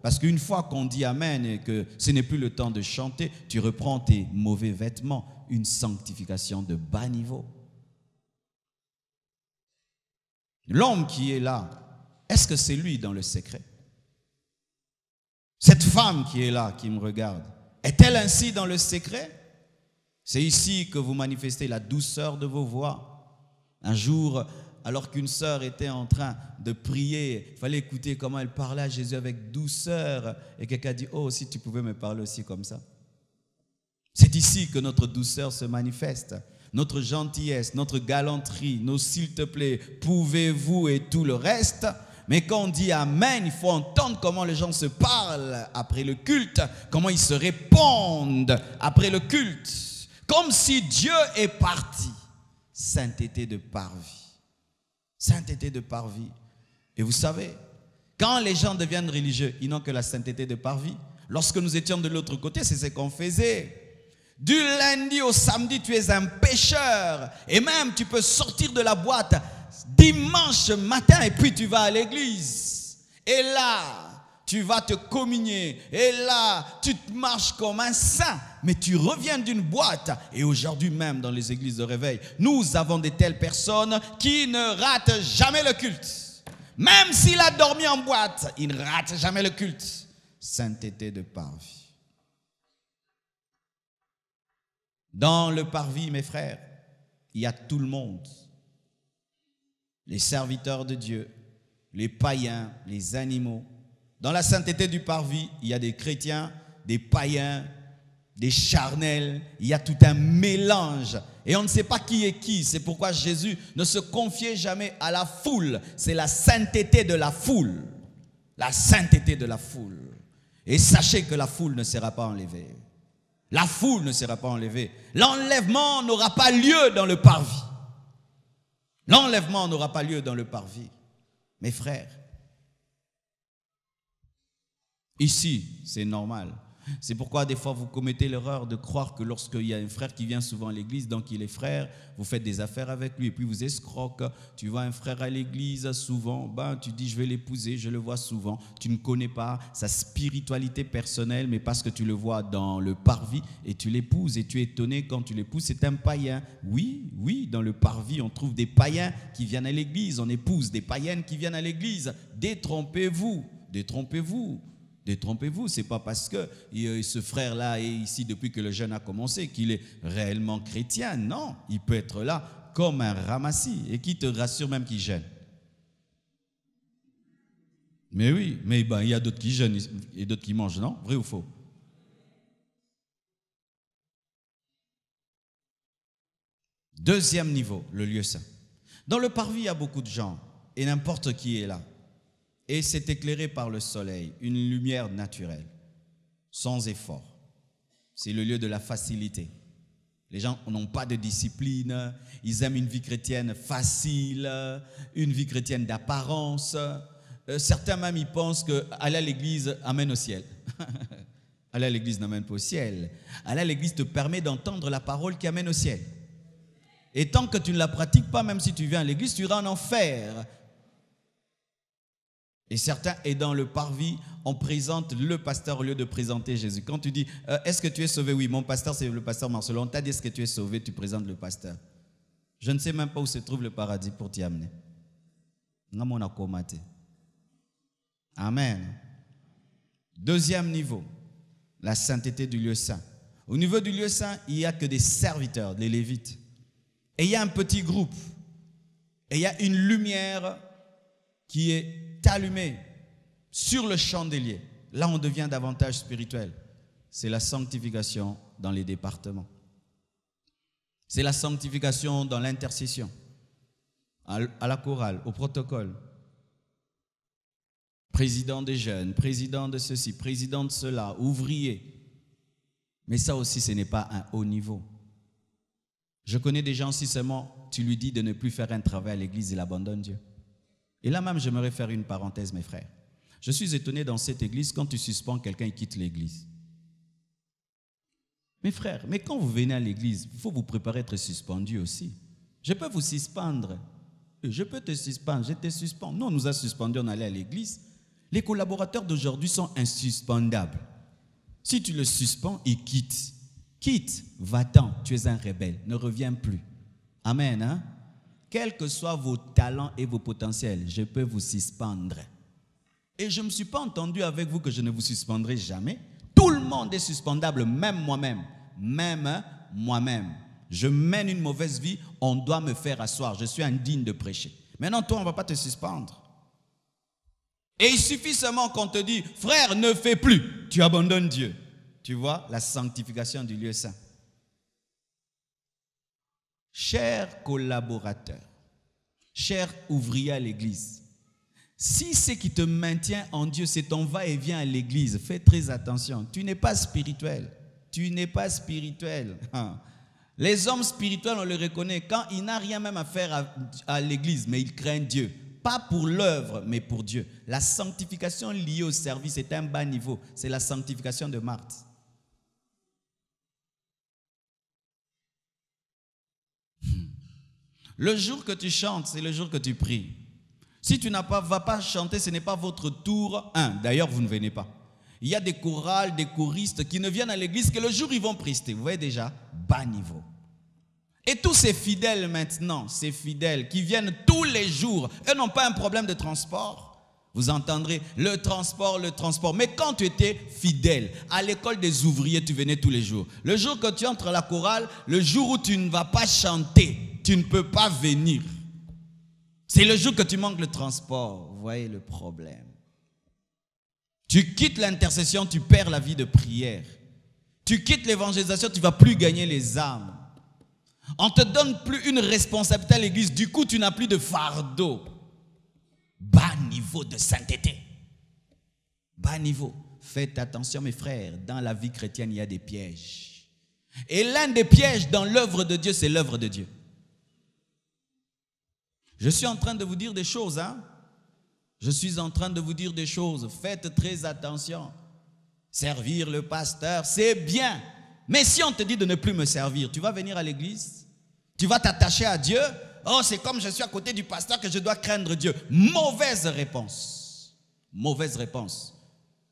Parce qu'une fois qu'on dit Amen et que ce n'est plus le temps de chanter, tu reprends tes mauvais vêtements, une sanctification de bas niveau. L'homme qui est là, est-ce que c'est lui dans le secret? Cette femme qui est là, qui me regarde, est-elle ainsi dans le secret? C'est ici que vous manifestez la douceur de vos voix. Un jour, alors qu'une sœur était en train de prier, il fallait écouter comment elle parlait à Jésus avec douceur. Et quelqu'un dit, oh, si tu pouvais me parler aussi comme ça. C'est ici que notre douceur se manifeste. Notre gentillesse, notre galanterie, nos s'il te plaît, pouvez-vous et tout le reste. Mais quand on dit Amen, il faut entendre comment les gens se parlent après le culte, comment ils se répondent après le culte. Comme si Dieu est parti. Sainteté de parvis. Sainteté de parvis. Et vous savez, quand les gens deviennent religieux, ils n'ont que la sainteté de parvis. Lorsque nous étions de l'autre côté, c'est ce qu'on faisait. Du lundi au samedi, tu es un pécheur. Et même, tu peux sortir de la boîte dimanche matin et puis tu vas à l'église. Et là, tu vas te communier. Et là, tu te marches comme un saint. Mais tu reviens d'une boîte. Et aujourd'hui même, dans les églises de réveil, nous avons de telles personnes qui ne ratent jamais le culte. Même s'il a dormi en boîte, il ne rate jamais le culte. Sainteté de parvis. Dans le parvis, mes frères, il y a tout le monde. Les serviteurs de Dieu, les païens, les animaux. Dans la sainteté du parvis, il y a des chrétiens, des païens, des charnels. Il y a tout un mélange. Et on ne sait pas qui est qui. C'est pourquoi Jésus ne se confiait jamais à la foule. C'est la sainteté de la foule. La sainteté de la foule. Et sachez que la foule ne sera pas enlevée. La foule ne sera pas enlevée. L'enlèvement n'aura pas lieu dans le parvis. L'enlèvement n'aura pas lieu dans le parvis. Mes frères, ici, c'est normal. C'est pourquoi des fois vous commettez l'erreur de croire que lorsqu'il y a un frère qui vient souvent à l'église, donc il est frère, vous faites des affaires avec lui et puis vous escroquez. Tu vois un frère à l'église souvent, tu dis je vais l'épouser, je le vois souvent. Tu ne connais pas sa spiritualité personnelle, mais parce que tu le vois dans le parvis et tu l'épouses et tu es étonné quand tu l'épouses, c'est un païen. Oui, dans le parvis, on trouve des païens qui viennent à l'église, on épouse des païennes qui viennent à l'église. Détrompez-vous. Détrompez-vous, ce n'est pas parce que ce frère-là est ici depuis que le jeûne a commencé qu'il est réellement chrétien. Non, il peut être là comme un ramassis et qui te rassure même qu'il jeûne. Mais oui, mais il y a d'autres qui jeûnent et d'autres qui mangent, non? Vrai ou faux? Deuxième niveau, le lieu saint. Dans le parvis, il y a beaucoup de gens et n'importe qui est là. Et c'est éclairé par le soleil, une lumière naturelle, sans effort. C'est le lieu de la facilité. Les gens n'ont pas de discipline, ils aiment une vie chrétienne facile, une vie chrétienne d'apparence. Certains même, ils pensent qu'aller à l'église amène au ciel. Aller à l'église n'amène pas au ciel. Aller à l'église te permet d'entendre la parole qui amène au ciel. Et tant que tu ne la pratiques pas, même si tu viens à l'église, tu iras en enfer. Et certains, et dans le parvis, on présente le pasteur au lieu de présenter Jésus. Quand tu dis, est-ce que tu es sauvé? Oui, mon pasteur, c'est le pasteur Marcelo. On t'a dit, est-ce que tu es sauvé? Tu présentes le pasteur. Je ne sais même pas où se trouve le paradis pour t'y amener. Amen. Deuxième niveau, la sainteté du lieu saint. Au niveau du lieu saint, il n'y a que des serviteurs, des lévites. Et il y a un petit groupe. Et il y a une lumière qui est allumée sur le chandelier. Là, on devient davantage spirituel. C'est la sanctification dans les départements. C'est la sanctification dans l'intercession, à la chorale, au protocole. Président des jeunes, président de ceci, président de cela, ouvrier. Mais ça aussi, ce n'est pas un haut niveau. Je connais des gens, si seulement tu lui dis de ne plus faire un travail à l'église, il abandonne Dieu. Et là même, j'aimerais faire une parenthèse, mes frères. Je suis étonné dans cette église, quand tu suspends quelqu'un, il quitte l'église. Mes frères, mais quand vous venez à l'église, il faut vous préparer à être suspendu aussi. Je peux vous suspendre. Je peux te suspendre, je te suspends. Nous, on nous a suspendus, on allait à l'église. Les collaborateurs d'aujourd'hui sont insuspendables. Si tu le suspends, il quitte. Quitte, va-t'en, tu es un rebelle, ne reviens plus. Amen, hein? Quels que soient vos talents et vos potentiels, je peux vous suspendre. Et je ne me suis pas entendu avec vous que je ne vous suspendrai jamais. Tout le monde est suspendable, même moi-même. Même moi-même. Je mène une mauvaise vie, on doit me faire asseoir. Je suis indigne de prêcher. Maintenant, toi, on ne va pas te suspendre. Et il suffit seulement qu'on te dise, frère, ne fais plus. Tu abandonnes Dieu. Tu vois, la sanctification du lieu saint. Chers collaborateurs, chers ouvriers à l'église, si ce qui te maintient en Dieu, c'est ton va-et-vient à l'église, fais très attention. Tu n'es pas spirituel. Tu n'es pas spirituel. Les hommes spirituels, on le reconnaît, quand il n'a rien même à faire à l'église, mais ils craignent Dieu. Pas pour l'œuvre, mais pour Dieu. La sanctification liée au service est un bas niveau. C'est la sanctification de Marthe. Le jour que tu chantes, c'est le jour que tu pries. Si tu vas pas chanter, ce n'est pas votre tour. D'ailleurs, vous ne venez pas. Il y a des chorales, des choristes qui ne viennent à l'église que le jour où ils vont prester. Vous voyez déjà, bas niveau. Et tous ces fidèles maintenant, ces fidèles qui viennent tous les jours, eux n'ont pas un problème de transport. Vous entendrez le transport. Mais quand tu étais fidèle, à l'école des ouvriers, tu venais tous les jours. Le jour que tu entres à la chorale, le jour où tu ne vas pas chanter, tu ne peux pas venir. C'est le jour que tu manques le transport. Vous voyez le problème. Tu quittes l'intercession, tu perds la vie de prière. Tu quittes l'évangélisation, tu ne vas plus gagner les âmes. On ne te donne plus une responsabilité à l'église. Du coup, tu n'as plus de fardeau. Bas niveau de sainteté. Bas niveau. Faites attention, mes frères. Dans la vie chrétienne, il y a des pièges. Et l'un des pièges dans l'œuvre de Dieu, c'est l'œuvre de Dieu. Je suis en train de vous dire des choses, hein? Je suis en train de vous dire des choses. Faites très attention. Servir le pasteur, c'est bien. Mais si on te dit de ne plus me servir, tu vas venir à l'église? Tu vas t'attacher à Dieu? Oh, c'est comme je suis à côté du pasteur que je dois craindre Dieu. Mauvaise réponse. Mauvaise réponse.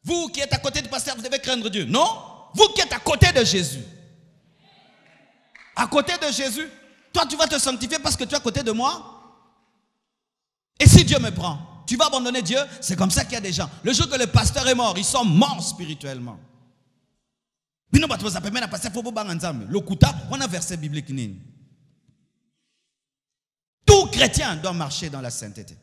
Vous qui êtes à côté du pasteur, vous devez craindre Dieu. Non? Vous qui êtes à côté de Jésus. À côté de Jésus. Toi, tu vas te sanctifier parce que tu es à côté de moi? Et si Dieu me prend? Tu vas abandonner Dieu. C'est comme ça qu'il y a des gens. Le jour que le pasteur est mort, ils sont morts spirituellement. On a verset biblique. Tout chrétien doit marcher dans la sainteté.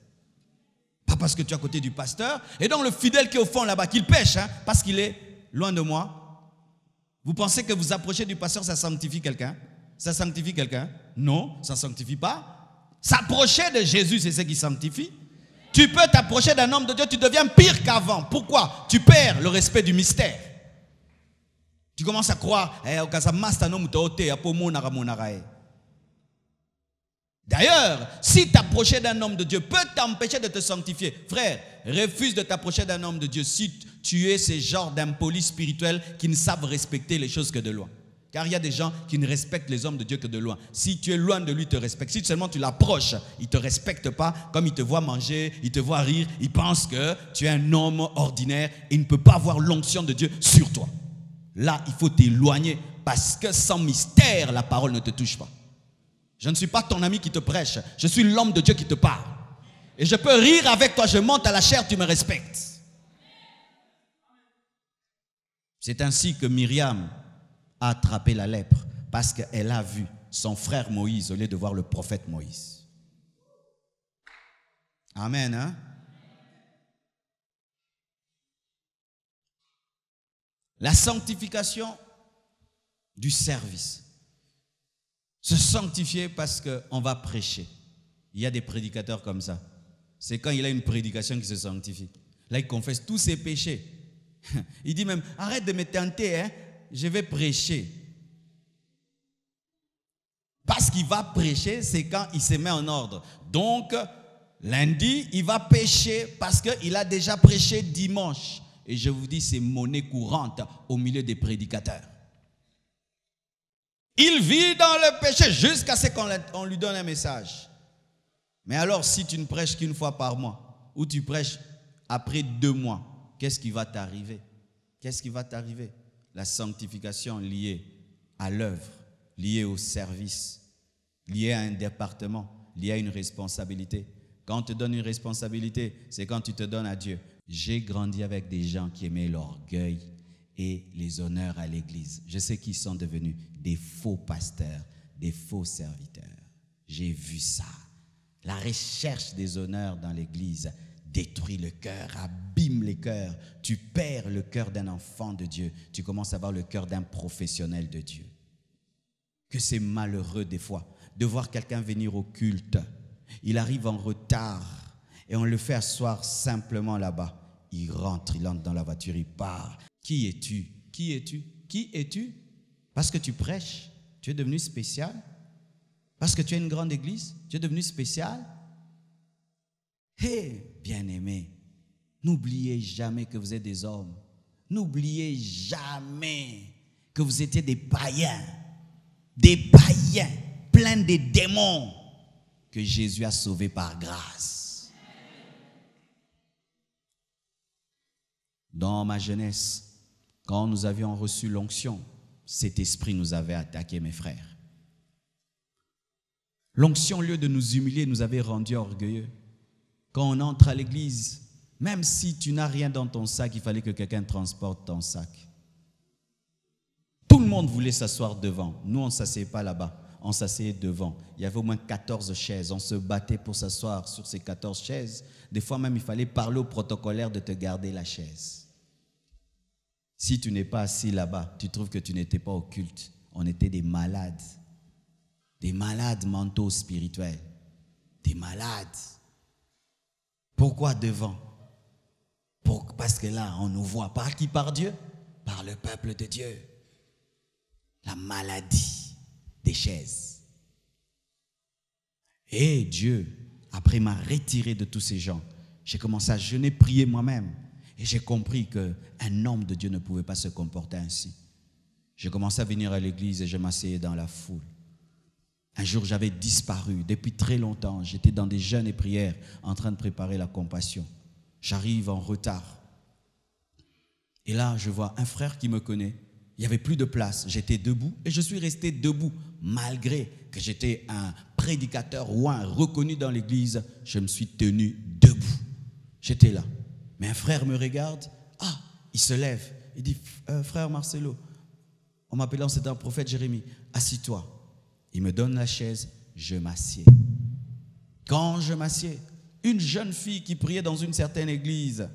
Pas parce que tu es à côté du pasteur. Et donc le fidèle qui est au fond là-bas, qu'il pêche, parce qu'il est loin de moi. Vous pensez que vous approchez du pasteur, ça sanctifie quelqu'un? Ça sanctifie quelqu'un? Non, ça ne sanctifie pas. S'approcher de Jésus, c'est ce qui sanctifie. Tu peux t'approcher d'un homme de Dieu, tu deviens pire qu'avant. Pourquoi? Tu perds le respect du mystère. Tu commences à croire, d'ailleurs, si t'approcher d'un homme de Dieu peut t'empêcher de te sanctifier, frère, refuse de t'approcher d'un homme de Dieu si tu es ce genre d'impolis spirituel qui ne savent respecter les choses que de loin. Car il y a des gens qui ne respectent les hommes de Dieu que de loin. Si tu es loin de lui, il te respecte. Si seulement tu l'approches, il ne te respecte pas. Comme il te voit manger, il te voit rire, il pense que tu es un homme ordinaire et il ne peut pas avoir l'onction de Dieu sur toi. Là, il faut t'éloigner parce que sans mystère, la parole ne te touche pas. Je ne suis pas ton ami qui te prêche. Je suis l'homme de Dieu qui te parle. Et je peux rire avec toi. Je monte à la chair, tu me respectes. C'est ainsi que Myriam a attrapé la lèpre parce qu'elle a vu son frère Moïse au lieu de voir le prophète Moïse. Amen, hein? La sanctification du service. Se sanctifier parce qu'on va prêcher. Il y a des prédicateurs comme ça. C'est quand il a une prédication qui se sanctifie. Là, il confesse tous ses péchés. Il dit même, arrête de me tenter, hein? Je vais prêcher. Parce qu'il va prêcher, c'est quand il se met en ordre. Donc, lundi, il va pécher parce qu'il a déjà prêché dimanche. Et je vous dis, c'est monnaie courante au milieu des prédicateurs. Il vit dans le péché jusqu'à ce qu'on lui donne un message. Mais alors, si tu ne prêches qu'une fois par mois, ou tu prêches après 2 mois, qu'est-ce qui va t'arriver? Qu'est-ce qui va t'arriver? La sanctification liée à l'œuvre, liée au service, liée à un département, liée à une responsabilité. Quand on te donne une responsabilité, c'est quand tu te donnes à Dieu. J'ai grandi avec des gens qui aimaient l'orgueil et les honneurs à l'église. Je sais qu'ils sont devenus des faux pasteurs, des faux serviteurs. J'ai vu ça. La recherche des honneurs dans l'église détruit le cœur, abîme les cœurs. Tu perds le cœur d'un enfant de Dieu. Tu commences à avoir le cœur d'un professionnel de Dieu. Que c'est malheureux des fois de voir quelqu'un venir au culte. Il arrive en retard et on le fait asseoir simplement là-bas. Il rentre dans la voiture, il part. Qui es-tu? Qui es-tu? Qui es-tu? Parce que tu prêches, tu es devenu spécial? Parce que tu as une grande église, tu es devenu spécial? Hé, bien-aimés, n'oubliez jamais que vous êtes des hommes. N'oubliez jamais que vous étiez des païens, pleins de démons que Jésus a sauvés par grâce. Dans ma jeunesse, quand nous avions reçu l'onction, cet esprit nous avait attaqué, mes frères. L'onction, au lieu de nous humilier, nous avait rendus orgueilleux. Quand on entre à l'église, même si tu n'as rien dans ton sac, il fallait que quelqu'un transporte ton sac. Tout le monde voulait s'asseoir devant. Nous, on ne s'asseyait pas là-bas. On s'asseyait devant. Il y avait au moins 14 chaises. On se battait pour s'asseoir sur ces 14 chaises. Des fois même, il fallait parler au protocolaire de te garder la chaise. Si tu n'es pas assis là-bas, tu trouves que tu n'étais pas au culte. On était des malades mentaux spirituels, des malades. Pourquoi devant? Parce que là, on nous voit. Par qui? Par Dieu? Par le peuple de Dieu. La maladie des chaises. Et Dieu, après m'a retiré de tous ces gens, j'ai commencé à jeûner, prier moi-même. Et j'ai compris qu'un homme de Dieu ne pouvait pas se comporter ainsi. J'ai commencé à venir à l'église et je m'asseyais dans la foule. Un jour, j'avais disparu. Depuis très longtemps, j'étais dans des jeûnes et prières en train de préparer la compassion. J'arrive en retard. Et là, je vois un frère qui me connaît. Il n'y avait plus de place. J'étais debout et je suis resté debout. Malgré que j'étais un prédicateur ou un reconnu dans l'église, je me suis tenu debout. J'étais là. Mais un frère me regarde. Ah, il se lève. Il dit, frère Marcelo, en m'appelant, c'est un prophète Jérémie. Assis-toi. Il me donne la chaise. Je m'assieds. Quand je m'assieds, une jeune fille qui priait dans une certaine église,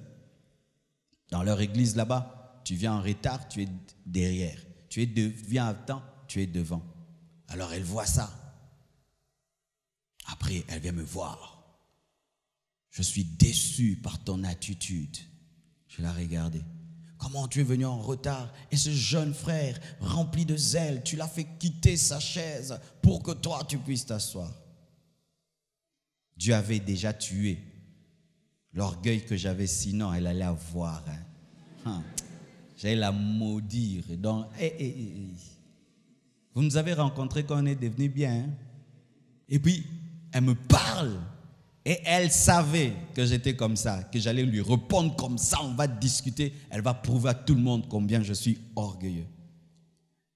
dans leur église là-bas, tu viens en retard, tu es derrière. Viens à temps, tu es devant. Alors elle voit ça. Après, elle vient me voir. Je suis déçu par ton attitude. Je la regardais. Comment tu es venu en retard? Et ce jeune frère, rempli de zèle, tu l'as fait quitter sa chaise pour que toi, tu puisses t'asseoir. Dieu avait déjà tué l'orgueil que j'avais, sinon elle allait avoir. J'allais la maudire. Donc, vous nous avez rencontrés quand on est devenu bien. Et puis, elle me parle. Et elle savait que j'étais comme ça, que j'allais lui répondre comme ça, on va discuter. Elle va prouver à tout le monde combien je suis orgueilleux.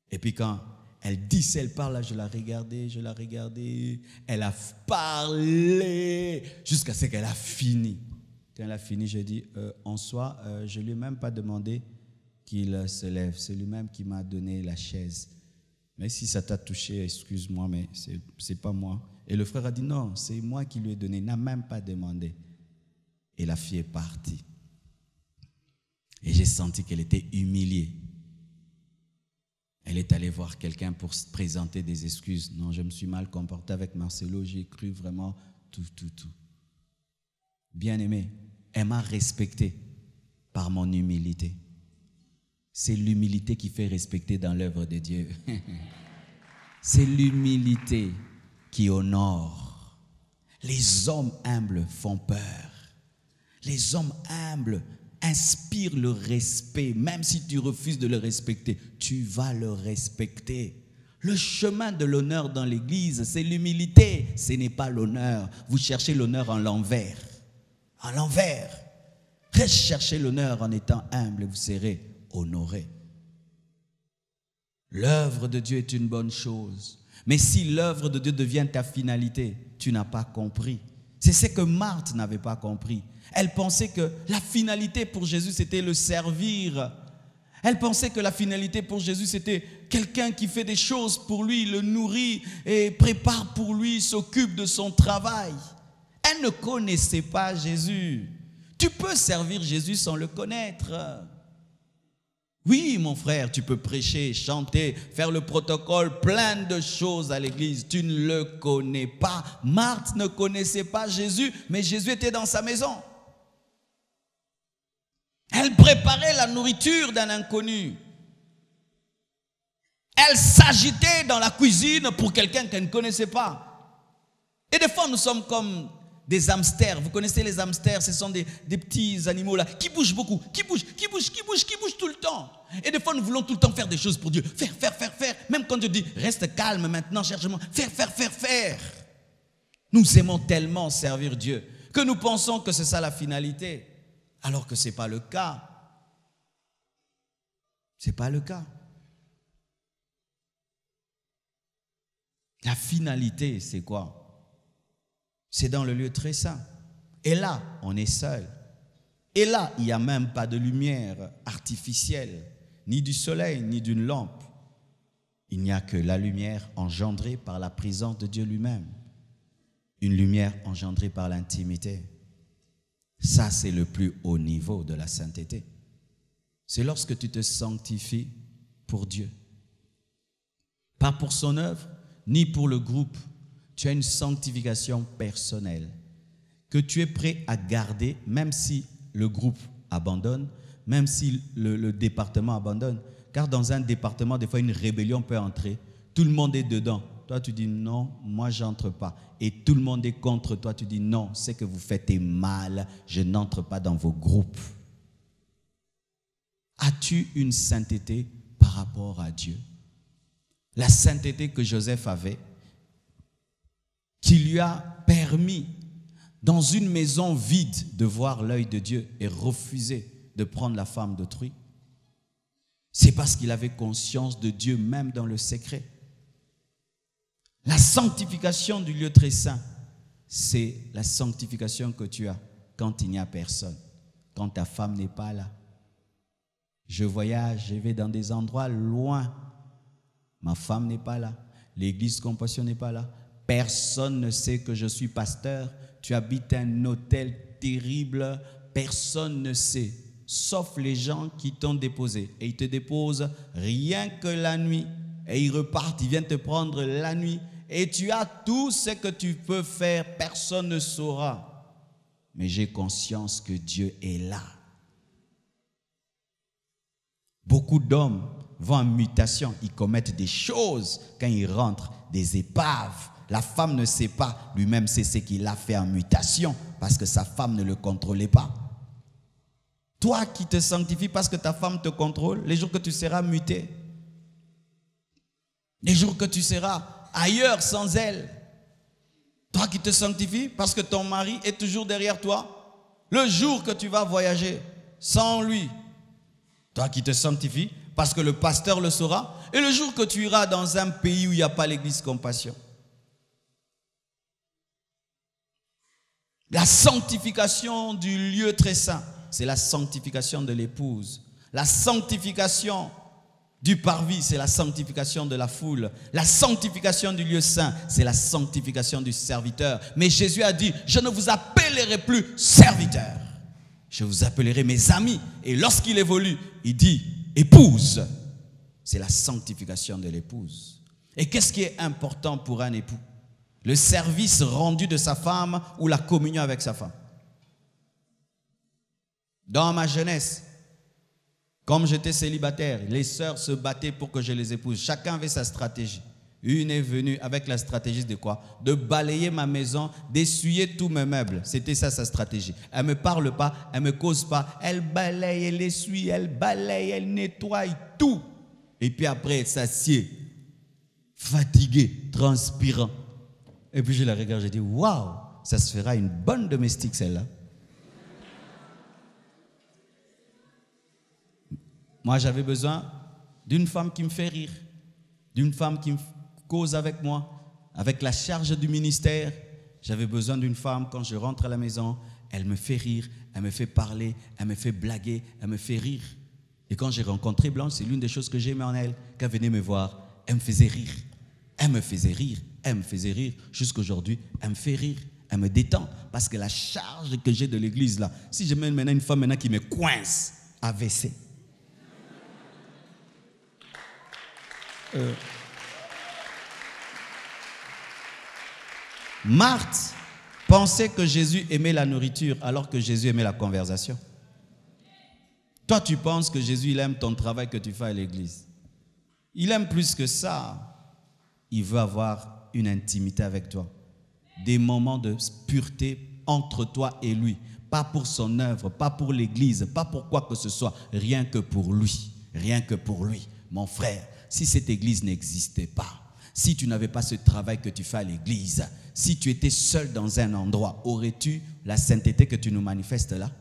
Et puis quand elle dit, si elle parle, là, je la regardais. Elle a parlé jusqu'à ce qu'elle a fini. Quand elle a fini, je dis, en soi, je ne lui ai même pas demandé qu'il se lève. C'est lui-même qui m'a donné la chaise. Mais si ça t'a touché, excuse-moi, mais c'est pas moi. Et le frère a dit, non, c'est moi qui lui ai donné. Il n'a même pas demandé. Et la fille est partie. Et j'ai senti qu'elle était humiliée. Elle est allée voir quelqu'un pour se présenter des excuses. Non, je me suis mal comporté avec Marcelo. J'ai cru vraiment tout. Bien aimé, elle m'a respecté par mon humilité. C'est l'humilité qui fait respecter dans l'œuvre de Dieu. C'est l'humilité qui honore. Les hommes humbles font peur. Les hommes humbles inspirent le respect. Même si tu refuses de le respecter, tu vas le respecter. Le chemin de l'honneur dans l'église, c'est l'humilité. Ce n'est pas l'honneur. Vous cherchez l'honneur en l'envers. En l'envers. Recherchez l'honneur en étant humble et vous serez honoré. L'œuvre de Dieu est une bonne chose. Mais si l'œuvre de Dieu devient ta finalité, tu n'as pas compris. C'est ce que Marthe n'avait pas compris. Elle pensait que la finalité pour Jésus, c'était le servir. Elle pensait que la finalité pour Jésus, c'était quelqu'un qui fait des choses pour lui, le nourrit et prépare pour lui, s'occupe de son travail. Elle ne connaissait pas Jésus. Tu peux servir Jésus sans le connaître. Oui, mon frère, tu peux prêcher, chanter, faire le protocole, plein de choses à l'église. Tu ne le connais pas. Marthe ne connaissait pas Jésus, mais Jésus était dans sa maison. Elle préparait la nourriture d'un inconnu. Elle s'agitait dans la cuisine pour quelqu'un qu'elle ne connaissait pas. Et des fois, nous sommes comme des hamsters. Vous connaissez les hamsters? Ce sont des petits animaux là qui bougent beaucoup, qui bougent tout le temps. Et des fois, nous voulons tout le temps faire des choses pour Dieu. Faire. Même quand Dieu dit, reste calme maintenant, cherche-moi. Faire. Nous aimons tellement servir Dieu que nous pensons que c'est ça la finalité. Alors que ce n'est pas le cas. Ce n'est pas le cas. La finalité, c'est quoi? C'est dans le lieu très saint. Et là, on est seul. Et là, il n'y a même pas de lumière artificielle, ni du soleil, ni d'une lampe. Il n'y a que la lumière engendrée par la présence de Dieu lui-même. Une lumière engendrée par l'intimité. Ça, c'est le plus haut niveau de la sainteté. C'est lorsque tu te sanctifies pour Dieu. Pas pour son œuvre, ni pour le groupe. Tu as une sanctification personnelle que tu es prêt à garder, même si le groupe abandonne, même si le département abandonne. Car dans un département, des fois, une rébellion peut entrer. Tout le monde est dedans. Toi, tu dis non, moi, je n'entre pas. Et tout le monde est contre toi. Tu dis non, ce que vous faites est mal. Je n'entre pas dans vos groupes. As-tu une sainteté par rapport à Dieu? La sainteté que Joseph avait, qui lui a permis, dans une maison vide, de voir l'œil de Dieu et refuser de prendre la femme d'autrui. C'est parce qu'il avait conscience de Dieu même dans le secret. La sanctification du lieu très saint, c'est la sanctification que tu as quand il n'y a personne, quand ta femme n'est pas là. Je voyage, je vais dans des endroits loin. Ma femme n'est pas là. L'église Compassion n'est pas là. Personne ne sait que je suis pasteur. Tu habites un hôtel terrible. Personne ne sait, sauf les gens qui t'ont déposé. Et ils te déposent rien que la nuit. Et ils repartent, ils viennent te prendre la nuit. Et tu as tout ce que tu peux faire. Personne ne saura. Mais j'ai conscience que Dieu est là. Beaucoup d'hommes vont en mutation, ils commettent des choses quand ils rentrent, des épaves. La femme ne sait pas, lui-même sait ce qu'il a fait en mutation parce que sa femme ne le contrôlait pas. Toi qui te sanctifies parce que ta femme te contrôle, les jours que tu seras muté, les jours que tu seras ailleurs sans elle, toi qui te sanctifies parce que ton mari est toujours derrière toi, le jour que tu vas voyager sans lui, toi qui te sanctifies, parce que le pasteur le saura, et le jour que tu iras dans un pays où il n'y a pas l'église Compassion. La sanctification du lieu très saint, c'est la sanctification de l'épouse. La sanctification du parvis, c'est la sanctification de la foule. La sanctification du lieu saint, c'est la sanctification du serviteur. Mais Jésus a dit, je ne vous appellerai plus serviteurs. Je vous appellerai mes amis. Et lorsqu'il évolue, il dit épouse. C'est la sanctification de l'épouse. Et qu'est-ce qui est important pour un époux? Le service rendu de sa femme ou la communion avec sa femme? Dans ma jeunesse, comme j'étais célibataire, les sœurs se battaient pour que je les épouse. Chacun avait sa stratégie. Une est venue avec la stratégie de quoi? De balayer ma maison, d'essuyer tous mes meubles. C'était ça sa stratégie. Elle ne me parle pas, elle ne me cause pas. Elle balaye, elle essuie, elle balaye, elle nettoie tout. Et puis après, elle s'assied, fatiguée, transpirant. Et puis je la regarde, je dis, waouh, ça se fera une bonne domestique celle-là. Moi, j'avais besoin d'une femme qui me fait rire, d'une femme qui me cause avec moi, avec la charge du ministère. J'avais besoin d'une femme, quand je rentre à la maison, elle me fait rire, elle me fait parler, elle me fait blaguer, elle me fait rire. Et quand j'ai rencontré Blanche, c'est l'une des choses que j'aimais en elle, qu'elle venait me voir, elle me faisait rire. Elle me faisait rire, elle me faisait rire. Jusqu'aujourd'hui, elle me fait rire, elle me détend. Parce que la charge que j'ai de l'église là, si je mène maintenant une femme maintenant qui me coince, AVC. Marthe pensait que Jésus aimait la nourriture alors que Jésus aimait la conversation. Toi, tu penses que Jésus il aime ton travail que tu fais à l'église. Il aime plus que ça. Il veut avoir une intimité avec toi. Des moments de pureté entre toi et lui. Pas pour son œuvre, pas pour l'église, pas pour quoi que ce soit. Rien que pour lui. Rien que pour lui. Mon frère, si cette église n'existait pas, si tu n'avais pas ce travail que tu fais à l'église, si tu étais seul dans un endroit, aurais-tu la sainteté que tu nous manifestes là?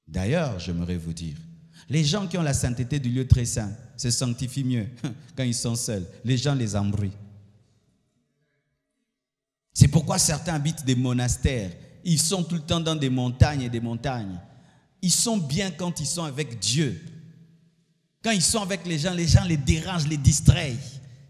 D'ailleurs, j'aimerais vous dire, les gens qui ont la sainteté du lieu très saint se sanctifient mieux quand ils sont seuls. Les gens les embrouillent. C'est pourquoi certains habitent des monastères. Ils sont tout le temps dans des montagnes et des montagnes. Ils sont bien quand ils sont avec Dieu. Quand ils sont avec les gens les dérangent, les distraient.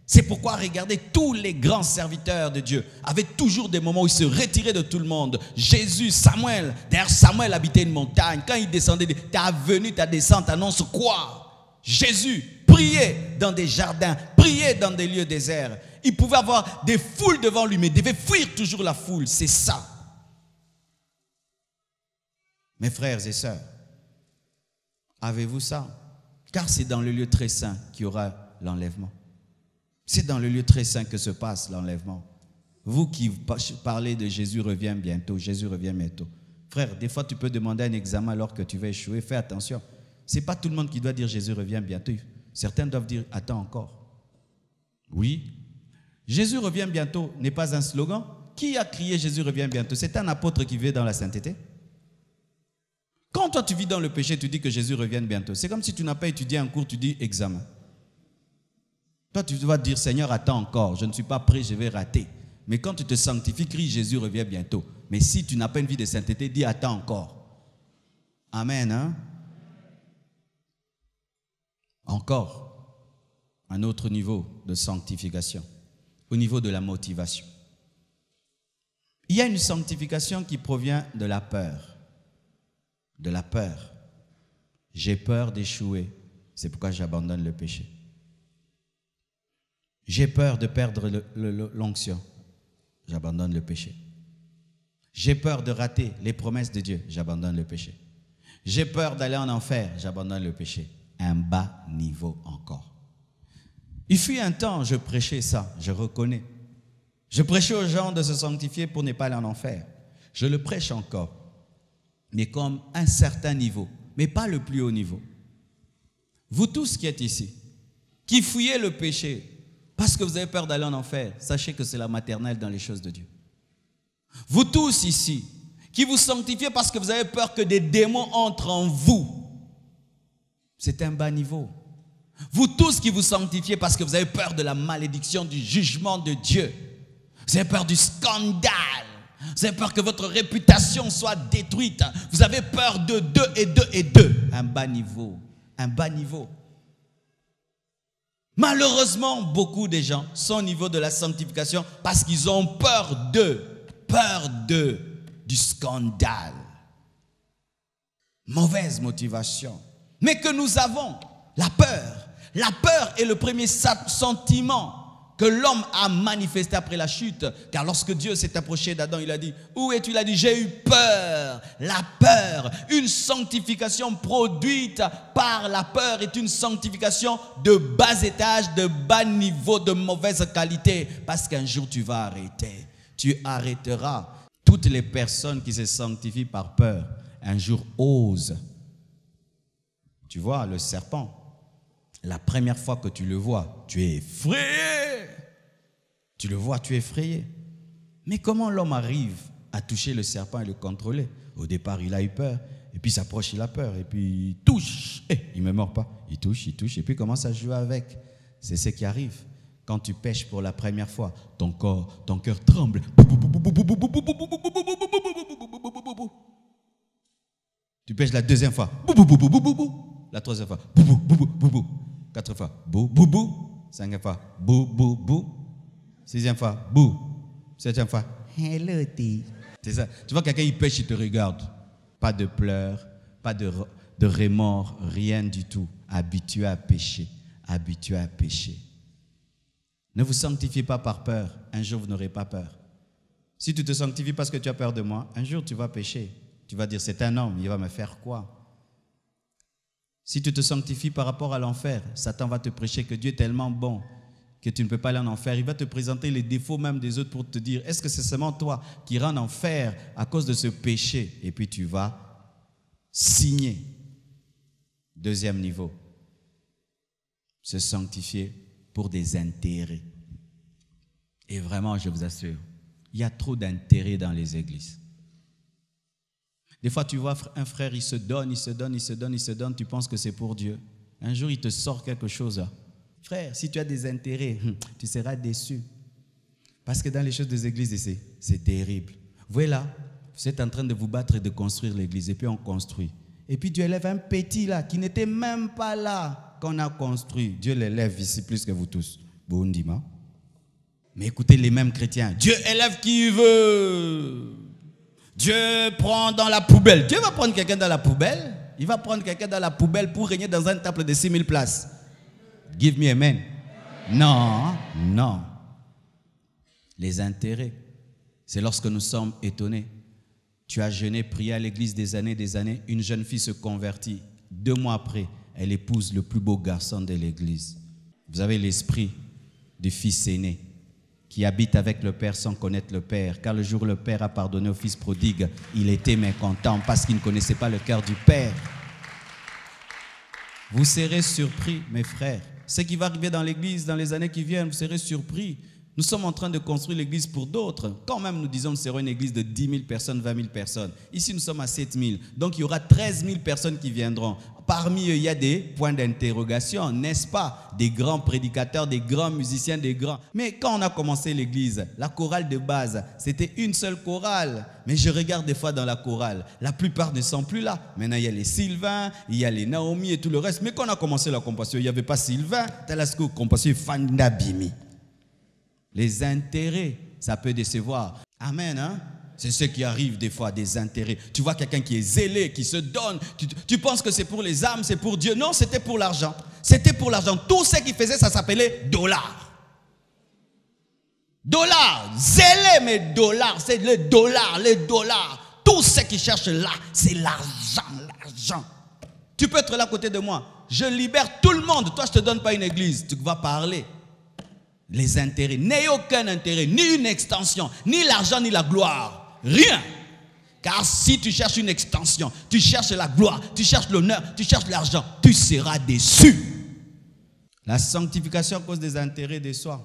C'est pourquoi, regardez, tous les grands serviteurs de Dieu avaient toujours des moments où ils se retiraient de tout le monde. Jésus, Samuel, d'ailleurs Samuel habitait une montagne. Quand il descendait, ta venue, ta descente annonce quoi? Jésus priait dans des jardins, priait dans des lieux déserts. Il pouvait avoir des foules devant lui, mais il devait fuir toujours la foule. C'est ça. Mes frères et sœurs, avez-vous ça? Car c'est dans le lieu très saint qu'il y aura l'enlèvement. C'est dans le lieu très saint que se passe l'enlèvement. Vous qui parlez de Jésus revient bientôt, Jésus revient bientôt. Frère, des fois tu peux demander un examen alors que tu vas échouer. Fais attention. Ce n'est pas tout le monde qui doit dire Jésus revient bientôt. Certains doivent dire attends encore. Oui. Jésus revient bientôt n'est pas un slogan. Qui a crié Jésus revient bientôt? C'est un apôtre qui vit dans la sainteté. Quand toi tu vis dans le péché, tu dis que Jésus revient bientôt. C'est comme si tu n'as pas étudié un cours, tu dis examen. Toi tu dois dire Seigneur attends encore, je ne suis pas prêt, je vais rater. Mais quand tu te sanctifies, crie Jésus revient bientôt. Mais si tu n'as pas une vie de sainteté, dis attends encore. Amen, hein? Encore un autre niveau de sanctification, au niveau de la motivation. Il y a une sanctification qui provient de la peur. De la peur. J'ai peur d'échouer, c'est pourquoi j'abandonne le péché. J'ai peur de perdre l'onction, j'abandonne le péché. J'ai peur de rater les promesses de Dieu, j'abandonne le péché. J'ai peur d'aller en enfer, j'abandonne le péché. Un bas niveau encore. Il fut un temps, je prêchais ça, je reconnais. Je prêchais aux gens de se sanctifier pour ne pas aller en enfer. Je le prêche encore, mais comme un certain niveau, mais pas le plus haut niveau. Vous tous qui êtes ici, qui fouillez le péché parce que vous avez peur d'aller en enfer, sachez que c'est la maternelle dans les choses de Dieu. Vous tous ici, qui vous sanctifiez parce que vous avez peur que des démons entrent en vous, c'est un bas niveau. Vous tous qui vous sanctifiez parce que vous avez peur de la malédiction, du jugement de Dieu, vous avez peur du scandale, vous avez peur que votre réputation soit détruite, vous avez peur de deux, un bas niveau, un bas niveau. Malheureusement, beaucoup de gens sont au niveau de la sanctification parce qu'ils ont peur du scandale. Mauvaise motivation. Mais que nous avons la peur. La peur est le premier sentiment que l'homme a manifesté après la chute. Car lorsque Dieu s'est approché d'Adam, il a dit, où es-tu? Il a dit, j'ai eu peur. La peur, une sanctification produite par la peur est une sanctification de bas étage, de bas niveau, de mauvaise qualité. Parce qu'un jour tu vas arrêter. Tu arrêteras. Toutes les personnes qui se sanctifient par peur, un jour osent. Tu vois, le serpent, la première fois que tu le vois, tu es effrayé. Tu le vois, tu es effrayé. Mais comment l'homme arrive à toucher le serpent et le contrôler? Au départ, il a eu peur. Et puis il s'approche, il a peur. Et puis il touche. Il ne me mord pas. Il touche. Et puis il commence à jouer avec. C'est ce qui arrive. Quand tu pêches pour la première fois, ton cœur tremble. Tu pêches la deuxième fois. La troisième fois. 4 fois. 5e fois. 6e fois. 7e fois. Hello, c'est ça. Tu vois quelqu'un, il pêche, il te regarde. Pas de pleurs, pas de remords, rien du tout. Habitué à pécher. Habitué à pécher. Ne vous sanctifiez pas par peur. Un jour, vous n'aurez pas peur. Si tu te sanctifies parce que tu as peur de moi, un jour, tu vas pécher. Tu vas dire, c'est un homme, il va me faire quoi? Si tu te sanctifies par rapport à l'enfer, Satan va te prêcher que Dieu est tellement bon que tu ne peux pas aller en enfer. Il va te présenter les défauts même des autres pour te dire, est-ce que c'est seulement toi qui iras en enfer à cause de ce péché? Et puis tu vas signer. Deuxième niveau. Se sanctifier pour des intérêts. Et vraiment, je vous assure, il y a trop d'intérêts dans les églises. Des fois, tu vois un frère, il se donne, tu penses que c'est pour Dieu. Un jour, il te sort quelque chose là. Frère, si tu as des intérêts, tu seras déçu. Parce que dans les choses des églises ici, c'est terrible. Vous voyez là, vous êtes en train de vous battre et de construire l'église, et puis on construit. Et puis Dieu élève un petit là, qui n'était même pas là qu'on a construit. Dieu l'élève ici plus que vous tous. Bondima. Mais écoutez les mêmes chrétiens. Dieu élève qui veut. Dieu prend dans la poubelle. Dieu va prendre quelqu'un dans la poubelle. Il va prendre quelqu'un dans la poubelle pour régner dans un temple de 6000 places. Give me amen. Non, non. Les intérêts, c'est lorsque nous sommes étonnés. Tu as jeûné, prié à l'église des années, une jeune fille se convertit. 2 mois après, elle épouse le plus beau garçon de l'église. Vous avez l'esprit du fils aîné qui habite avec le Père sans connaître le Père. Car le jour où le Père a pardonné au fils prodigue, il était mécontent parce qu'il ne connaissait pas le cœur du Père. Vous serez surpris, mes frères. Ce qui va arriver dans l'église dans les années qui viennent, vous serez surpris. Nous sommes en train de construire l'église pour d'autres. Quand même, nous disons que nous serons une église de 10 000 personnes, 20 000 personnes. Ici, nous sommes à 7 000. Donc, il y aura 13 000 personnes qui viendront. Parmi eux, il y a des points d'interrogation, n'est-ce pas? Des grands prédicateurs, des grands musiciens, des grands. Mais quand on a commencé l'église, la chorale de base, c'était une seule chorale. Mais je regarde des fois dans la chorale, la plupart ne sont plus là. Maintenant, il y a les Sylvain, il y a les Naomi et tout le reste. Mais quand on a commencé la compassion, il n'y avait pas Sylvain, Talasco, compassion, Fandabimi. Les intérêts, ça peut décevoir. Amen, hein? C'est ce qui arrive des fois, des intérêts. Tu vois quelqu'un qui est zélé, qui se donne. Tu penses que c'est pour les âmes, c'est pour Dieu. Non, c'était pour l'argent. C'était pour l'argent. Tout ce qu'il faisait, ça s'appelait dollar. Dollar. Zélé, mais dollar. C'est le dollar, les dollars. Tout ce qu'il cherche là, c'est l'argent, l'argent. Tu peux être là à côté de moi. Je libère tout le monde. Toi, je ne te donne pas une église. Tu vas parler. Les intérêts. N'ayez aucun intérêt, ni une extension, ni l'argent, ni la gloire. Rien. Car si tu cherches une extension, tu cherches la gloire, tu cherches l'honneur, tu cherches l'argent, tu seras déçu. La sanctification à cause des intérêts de soi.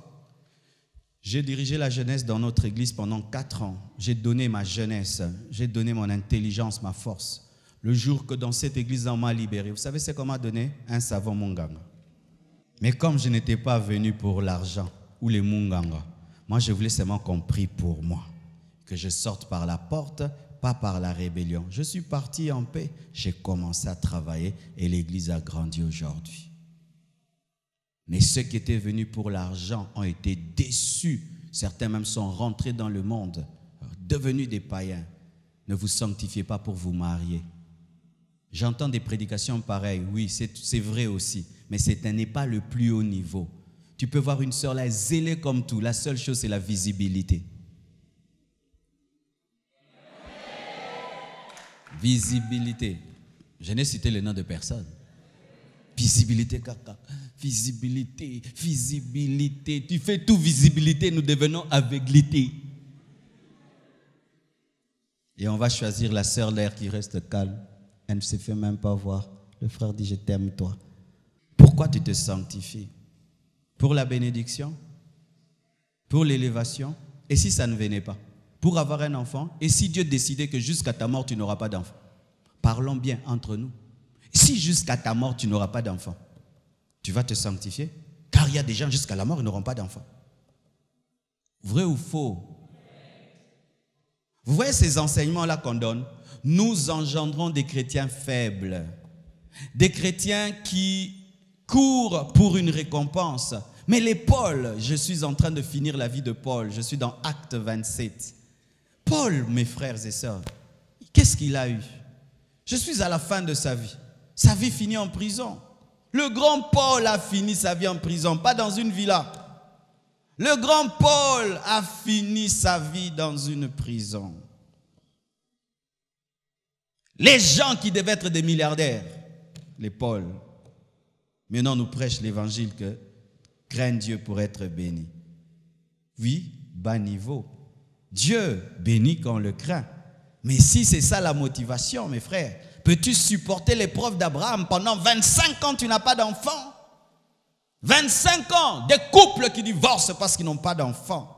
J'ai dirigé la jeunesse dans notre église pendant 4 ans. J'ai donné ma jeunesse, j'ai donné mon intelligence, ma force. Le jour que dans cette église on m'a libéré, vous savez c'est qu'on m'a donné? Un savon munganga. Mais comme je n'étais pas venu pour l'argent ou les munganga, moi je voulais seulement qu'on prie pour moi. Que je sorte par la porte, pas par la rébellion. Je suis parti en paix. J'ai commencé à travailler et l'église a grandi aujourd'hui. Mais ceux qui étaient venus pour l'argent ont été déçus. Certains même sont rentrés dans le monde, devenus des païens. Ne vous sanctifiez pas pour vous marier. J'entends des prédications pareilles. Oui, c'est vrai aussi. Mais ce n'est pas le plus haut niveau. Tu peux voir une sœur là, zélée comme tout. La seule chose, c'est la visibilité. Visibilité. Je n'ai cité le nom de personne. Visibilité, caca. Visibilité, visibilité. Tu fais tout visibilité, nous devenons aveuglité. Et on va choisir la sœur l'air qui reste calme. Elle ne se fait même pas voir. Le frère dit, je t'aime toi. Pourquoi tu te sanctifies? Pour la bénédiction? Pour l'élévation? Et si ça ne venait pas? Pour avoir un enfant? Et si Dieu décidait que jusqu'à ta mort, tu n'auras pas d'enfant? Parlons bien entre nous. Si jusqu'à ta mort, tu n'auras pas d'enfant, tu vas te sanctifier? Car il y a des gens jusqu'à la mort, ils n'auront pas d'enfant. Vrai ou faux? Vous voyez ces enseignements-là qu'on donne? Nous engendrons des chrétiens faibles. Des chrétiens qui courent pour une récompense. Mais les Paul, je suis en train de finir la vie de Paul. Je suis dans Acte 27. Paul, mes frères et sœurs, qu'est-ce qu'il a eu? Je suis à la fin de sa vie. Sa vie finit en prison. Le grand Paul a fini sa vie en prison, pas dans une villa. Le grand Paul a fini sa vie dans une prison. Les gens qui devaient être des milliardaires, les Paul, maintenant nous prêchent l'évangile que crains Dieu pour être béni. Oui, bas niveau. Dieu bénit quand on le craint. Mais si c'est ça la motivation, mes frères, peux-tu supporter l'épreuve d'Abraham pendant 25 ans, tu n'as pas d'enfant? 25 ans, des couples qui divorcent parce qu'ils n'ont pas d'enfant.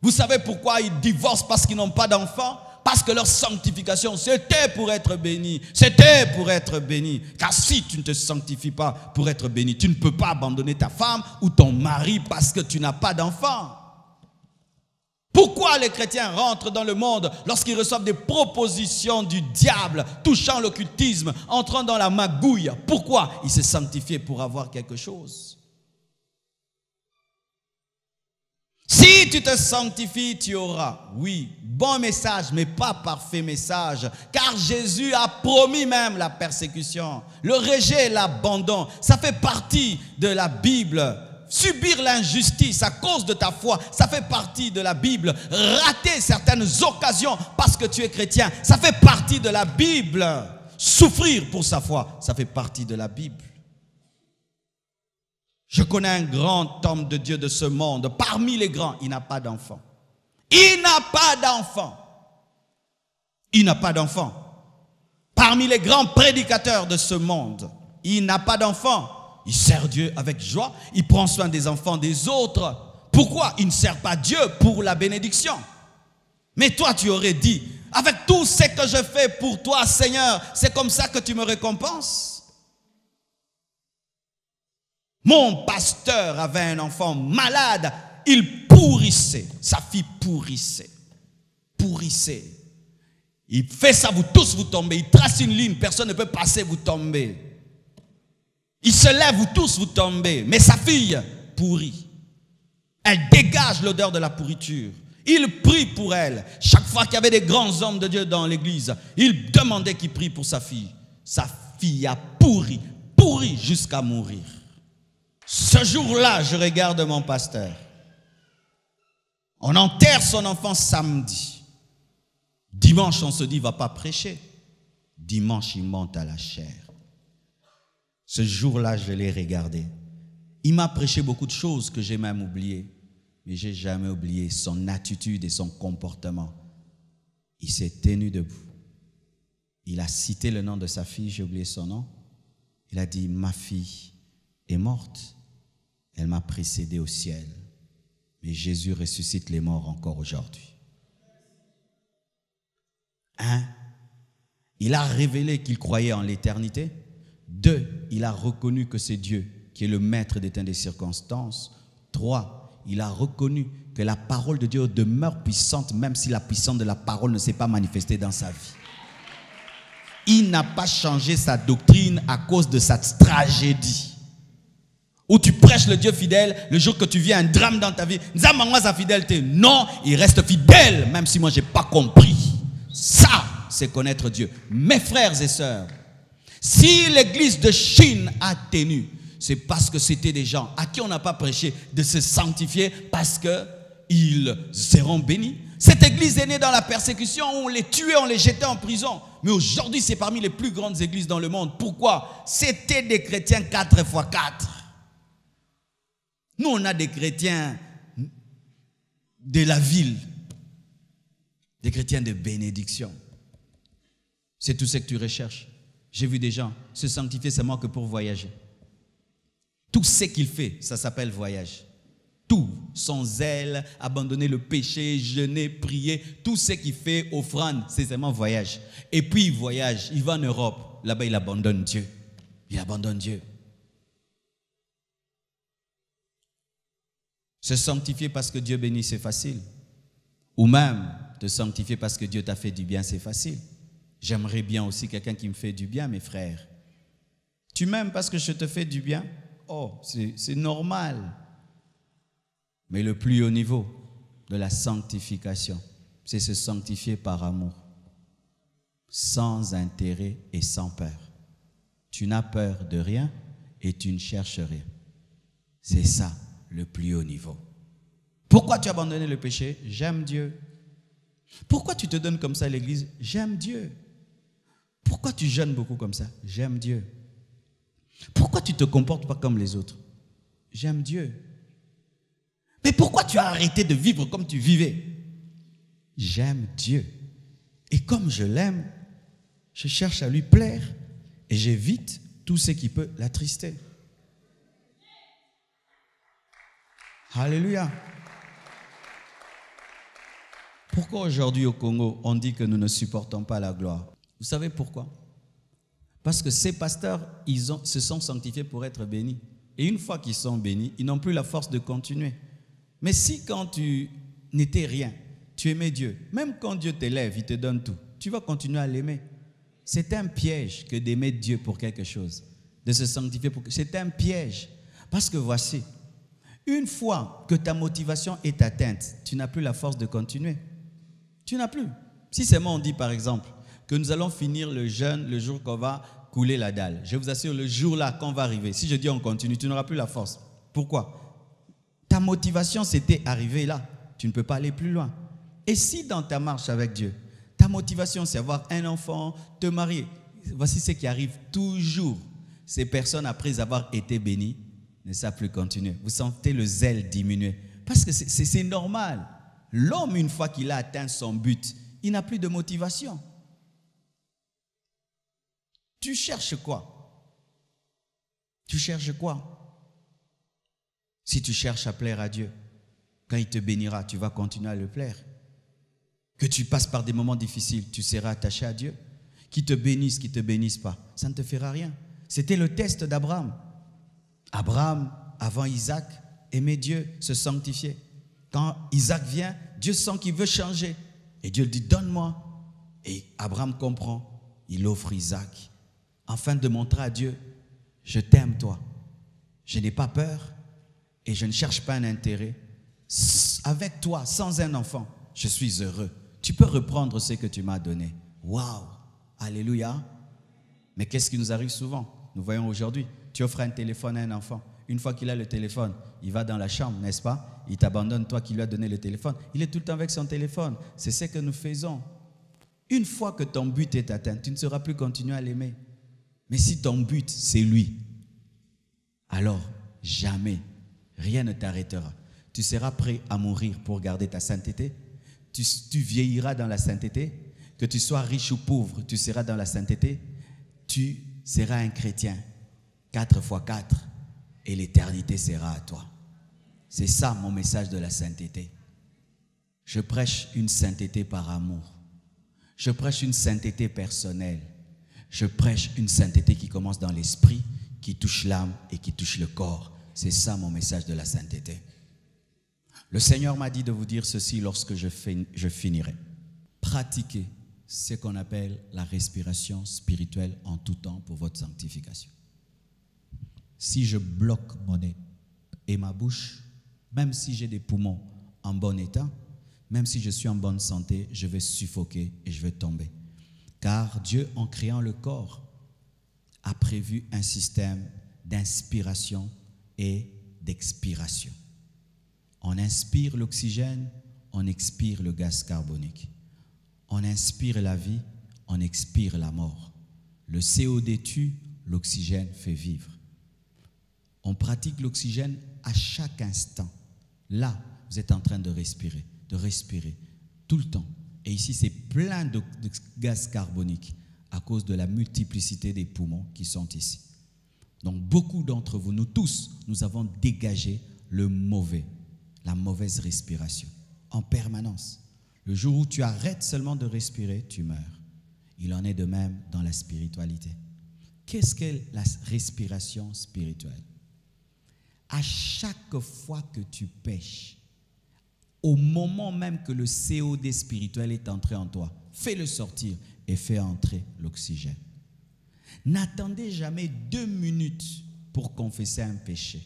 Vous savez pourquoi ils divorcent parce qu'ils n'ont pas d'enfant? Parce que leur sanctification, c'était pour être béni. C'était pour être béni. Car si tu ne te sanctifies pas pour être béni, tu ne peux pas abandonner ta femme ou ton mari parce que tu n'as pas d'enfant. Pourquoi les chrétiens rentrent dans le monde lorsqu'ils reçoivent des propositions du diable, touchant l'occultisme, entrant dans la magouille? Pourquoi? Ils se sanctifient pour avoir quelque chose. Si tu te sanctifies, tu auras, oui, bon message, mais pas parfait message. Car Jésus a promis même la persécution, le rejet, l'abandon. Ça fait partie de la Bible. Subir l'injustice à cause de ta foi, ça fait partie de la Bible. Rater certaines occasions parce que tu es chrétien, ça fait partie de la Bible. Souffrir pour sa foi, ça fait partie de la Bible. Je connais un grand homme de Dieu de ce monde. Parmi les grands, il n'a pas d'enfant. Il n'a pas d'enfant. Il n'a pas d'enfant. Parmi les grands prédicateurs de ce monde, il n'a pas d'enfant. Il sert Dieu avec joie. Il prend soin des enfants des autres. Pourquoi? Il ne sert pas Dieu pour la bénédiction. Mais toi, tu aurais dit, avec tout ce que je fais pour toi, Seigneur, c'est comme ça que tu me récompenses. Mon pasteur avait un enfant malade, il pourrissait, sa fille pourrissait. Il fait ça, vous tous vous tombez, il trace une ligne, personne ne peut passer, vous tombez. Il se lève, vous tous vous tombez, mais sa fille pourrit. Elle dégage l'odeur de la pourriture. Il prie pour elle. Chaque fois qu'il y avait des grands hommes de Dieu dans l'église, il demandait qu'il prie pour sa fille. Sa fille a pourri jusqu'à mourir. Ce jour-là, je regarde mon pasteur. On enterre son enfant samedi. Dimanche, on se dit, il ne va pas prêcher. Dimanche, il monte à la chaire. Ce jour-là, je l'ai regardé. Il m'a prêché beaucoup de choses que j'ai même oubliées. Mais je n'ai jamais oublié son attitude et son comportement. Il s'est tenu debout. Il a cité le nom de sa fille, j'ai oublié son nom. Il a dit, ma fille est morte. Elle m'a précédé au ciel. Mais Jésus ressuscite les morts encore aujourd'hui. 1. Il a révélé qu'il croyait en l'éternité. 2. Il a reconnu que c'est Dieu qui est le maître des temps des circonstances. 3. Il a reconnu que la parole de Dieu demeure puissante, même si la puissance de la parole ne s'est pas manifestée dans sa vie. Il n'a pas changé sa doctrine à cause de cette tragédie. Où tu prêches le Dieu fidèle, le jour que tu vis un drame dans ta vie, sa fidélité. Non, il reste fidèle, même si moi je n'ai pas compris. Ça, c'est connaître Dieu. Mes frères et sœurs, si l'église de Chine a tenu, c'est parce que c'était des gens à qui on n'a pas prêché de se sanctifier parce qu'ils seront bénis. Cette église est née dans la persécution, on les tuait, on les jetait en prison. Mais aujourd'hui, c'est parmi les plus grandes églises dans le monde. Pourquoi? C'était des chrétiens 4x4. Nous, on a des chrétiens de la ville, des chrétiens de bénédiction. C'est tout ce que tu recherches. J'ai vu des gens se sanctifier seulement que pour voyager. Tout ce qu'il fait, ça s'appelle voyage. Tout, son zèle, abandonner le péché, jeûner, prier, tout ce qu'il fait, offrande, c'est seulement voyage. Et puis il voyage, il va en Europe, là-bas il abandonne Dieu. Il abandonne Dieu. Se sanctifier parce que Dieu bénit, c'est facile. Ou même te sanctifier parce que Dieu t'a fait du bien, c'est facile. J'aimerais bien aussi quelqu'un qui me fait du bien, mes frères. Tu m'aimes parce que je te fais du bien? Oh, c'est normal. Mais le plus haut niveau de la sanctification, c'est se sanctifier par amour, sans intérêt et sans peur. Tu n'as peur de rien et tu ne cherches rien. C'est ça le plus haut niveau. Pourquoi tu as abandonné le péché? J'aime Dieu. Pourquoi tu te donnes comme ça à l'église? J'aime Dieu. Pourquoi tu jeûnes beaucoup comme ça? J'aime Dieu. Pourquoi tu ne te comportes pas comme les autres? J'aime Dieu. Mais pourquoi tu as arrêté de vivre comme tu vivais? J'aime Dieu. Et comme je l'aime, je cherche à lui plaire et j'évite tout ce qui peut l'attrister. Alléluia. Pourquoi aujourd'hui au Congo, on dit que nous ne supportons pas la gloire? Vous savez pourquoi? Parce que ces pasteurs, se sont sanctifiés pour être bénis. Et une fois qu'ils sont bénis, ils n'ont plus la force de continuer. Mais si quand tu n'étais rien, tu aimais Dieu, même quand Dieu t'élève, il te donne tout, tu vas continuer à l'aimer. C'est un piège que d'aimer Dieu pour quelque chose, de se sanctifier pour quelque chose. C'est un piège. Parce que voici, une fois que ta motivation est atteinte, tu n'as plus la force de continuer. Tu n'as plus. Si seulement on dit par exemple que nous allons finir le jeûne le jour qu'on va couler la dalle. Je vous assure, le jour-là, quand on va arriver, si je dis on continue, tu n'auras plus la force. Pourquoi? Ta motivation, c'était arriver là. Tu ne peux pas aller plus loin. Et si dans ta marche avec Dieu, ta motivation, c'est avoir un enfant, te marier, voici ce qui arrive toujours. Ces personnes, après avoir été bénies, ne savent plus continuer. Vous sentez le zèle diminuer. Parce que c'est normal. L'homme, une fois qu'il a atteint son but, il n'a plus de motivation. Tu cherches quoi? Tu cherches quoi? Si tu cherches à plaire à Dieu, Quand il te bénira, tu vas continuer à le plaire. Que tu passes par des moments difficiles, tu seras attaché à Dieu. Qu'il te bénisse pas, ça ne te fera rien. C'était le test d'Abraham. Abraham, avant Isaac, aimait Dieu, se sanctifiait. Quand Isaac vient, Dieu sent qu'il veut changer. Et Dieu dit, donne-moi. Et Abraham comprend, il offre Isaac, afin de montrer à Dieu, je t'aime toi. Je n'ai pas peur et je ne cherche pas un intérêt. Avec toi, sans un enfant, je suis heureux. Tu peux reprendre ce que tu m'as donné. Waouh! Alléluia! Mais qu'est-ce qui nous arrive souvent? Nous voyons aujourd'hui, tu offres un téléphone à un enfant. Une fois qu'il a le téléphone, il va dans la chambre, n'est-ce pas? Il t'abandonne, toi qui lui as donné le téléphone. Il est tout le temps avec son téléphone. C'est ce que nous faisons. Une fois que ton but est atteint, tu ne sauras plus continuer à l'aimer. Mais si ton but, c'est lui, alors jamais, rien ne t'arrêtera. Tu seras prêt à mourir pour garder ta sainteté. Tu vieilliras dans la sainteté. Que tu sois riche ou pauvre, tu seras dans la sainteté. Tu seras un chrétien 4 x 4 et l'éternité sera à toi. C'est ça mon message de la sainteté. Je prêche une sainteté par amour. Je prêche une sainteté personnelle. Je prêche une sainteté qui commence dans l'esprit, qui touche l'âme et qui touche le corps. C'est ça mon message de la sainteté. Le Seigneur m'a dit de vous dire ceci lorsque je finirai. Pratiquez ce qu'on appelle la respiration spirituelle en tout temps pour votre sanctification. Si je bloque mon nez et ma bouche, même si j'ai des poumons en bon état, même si je suis en bonne santé, je vais suffoquer et je vais tomber. Car Dieu, en créant le corps, a prévu un système d'inspiration et d'expiration. On inspire l'oxygène, on expire le gaz carbonique. On inspire la vie, on expire la mort. Le CO2 tue, l'oxygène fait vivre. On pratique l'oxygène à chaque instant. Là, vous êtes en train de respirer tout le temps. Et ici, c'est plein de gaz carbonique à cause de la multiplicité des poumons qui sont ici. Donc, beaucoup d'entre vous, nous tous, nous avons dégagé le mauvais, la mauvaise respiration en permanence. Le jour où tu arrêtes seulement de respirer, tu meurs. Il en est de même dans la spiritualité. Qu'est-ce qu'est la respiration spirituelle? À chaque fois que tu pêches, au moment même que le CO2 spirituel est entré en toi, fais-le sortir et fais entrer l'oxygène. N'attendez jamais 2 minutes pour confesser un péché.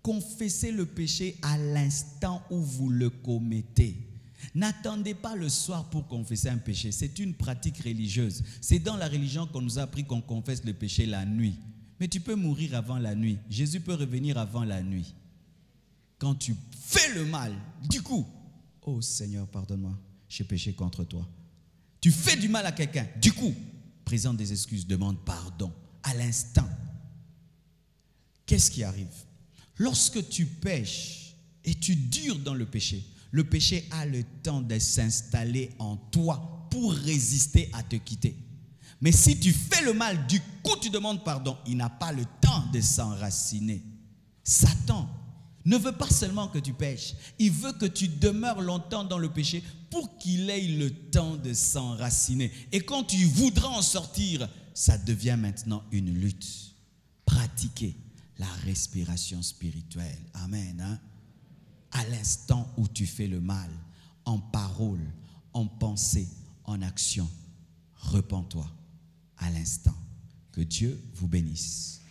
Confessez le péché à l'instant où vous le commettez. N'attendez pas le soir pour confesser un péché. C'est une pratique religieuse. C'est dans la religion qu'on nous a appris qu'on confesse le péché la nuit. Mais tu peux mourir avant la nuit. Jésus peut revenir avant la nuit. Quand tu fais le mal, du coup, oh Seigneur, pardonne-moi, j'ai péché contre toi. Tu fais du mal à quelqu'un, du coup, présente des excuses, demande pardon à l'instant. Qu'est-ce qui arrive? Lorsque tu pêches et tu dures dans le péché a le temps de s'installer en toi pour résister à te quitter. Mais si tu fais le mal, du coup tu demandes pardon, il n'a pas le temps de s'enraciner. Satan ne veut pas seulement que tu pêches, il veut que tu demeures longtemps dans le péché pour qu'il ait le temps de s'enraciner. Et quand tu voudras en sortir, ça devient maintenant une lutte. Pratiquez la respiration spirituelle. Amen. Hein? À l'instant où tu fais le mal, en parole, en pensée, en action, repens-toi à l'instant. Que Dieu vous bénisse.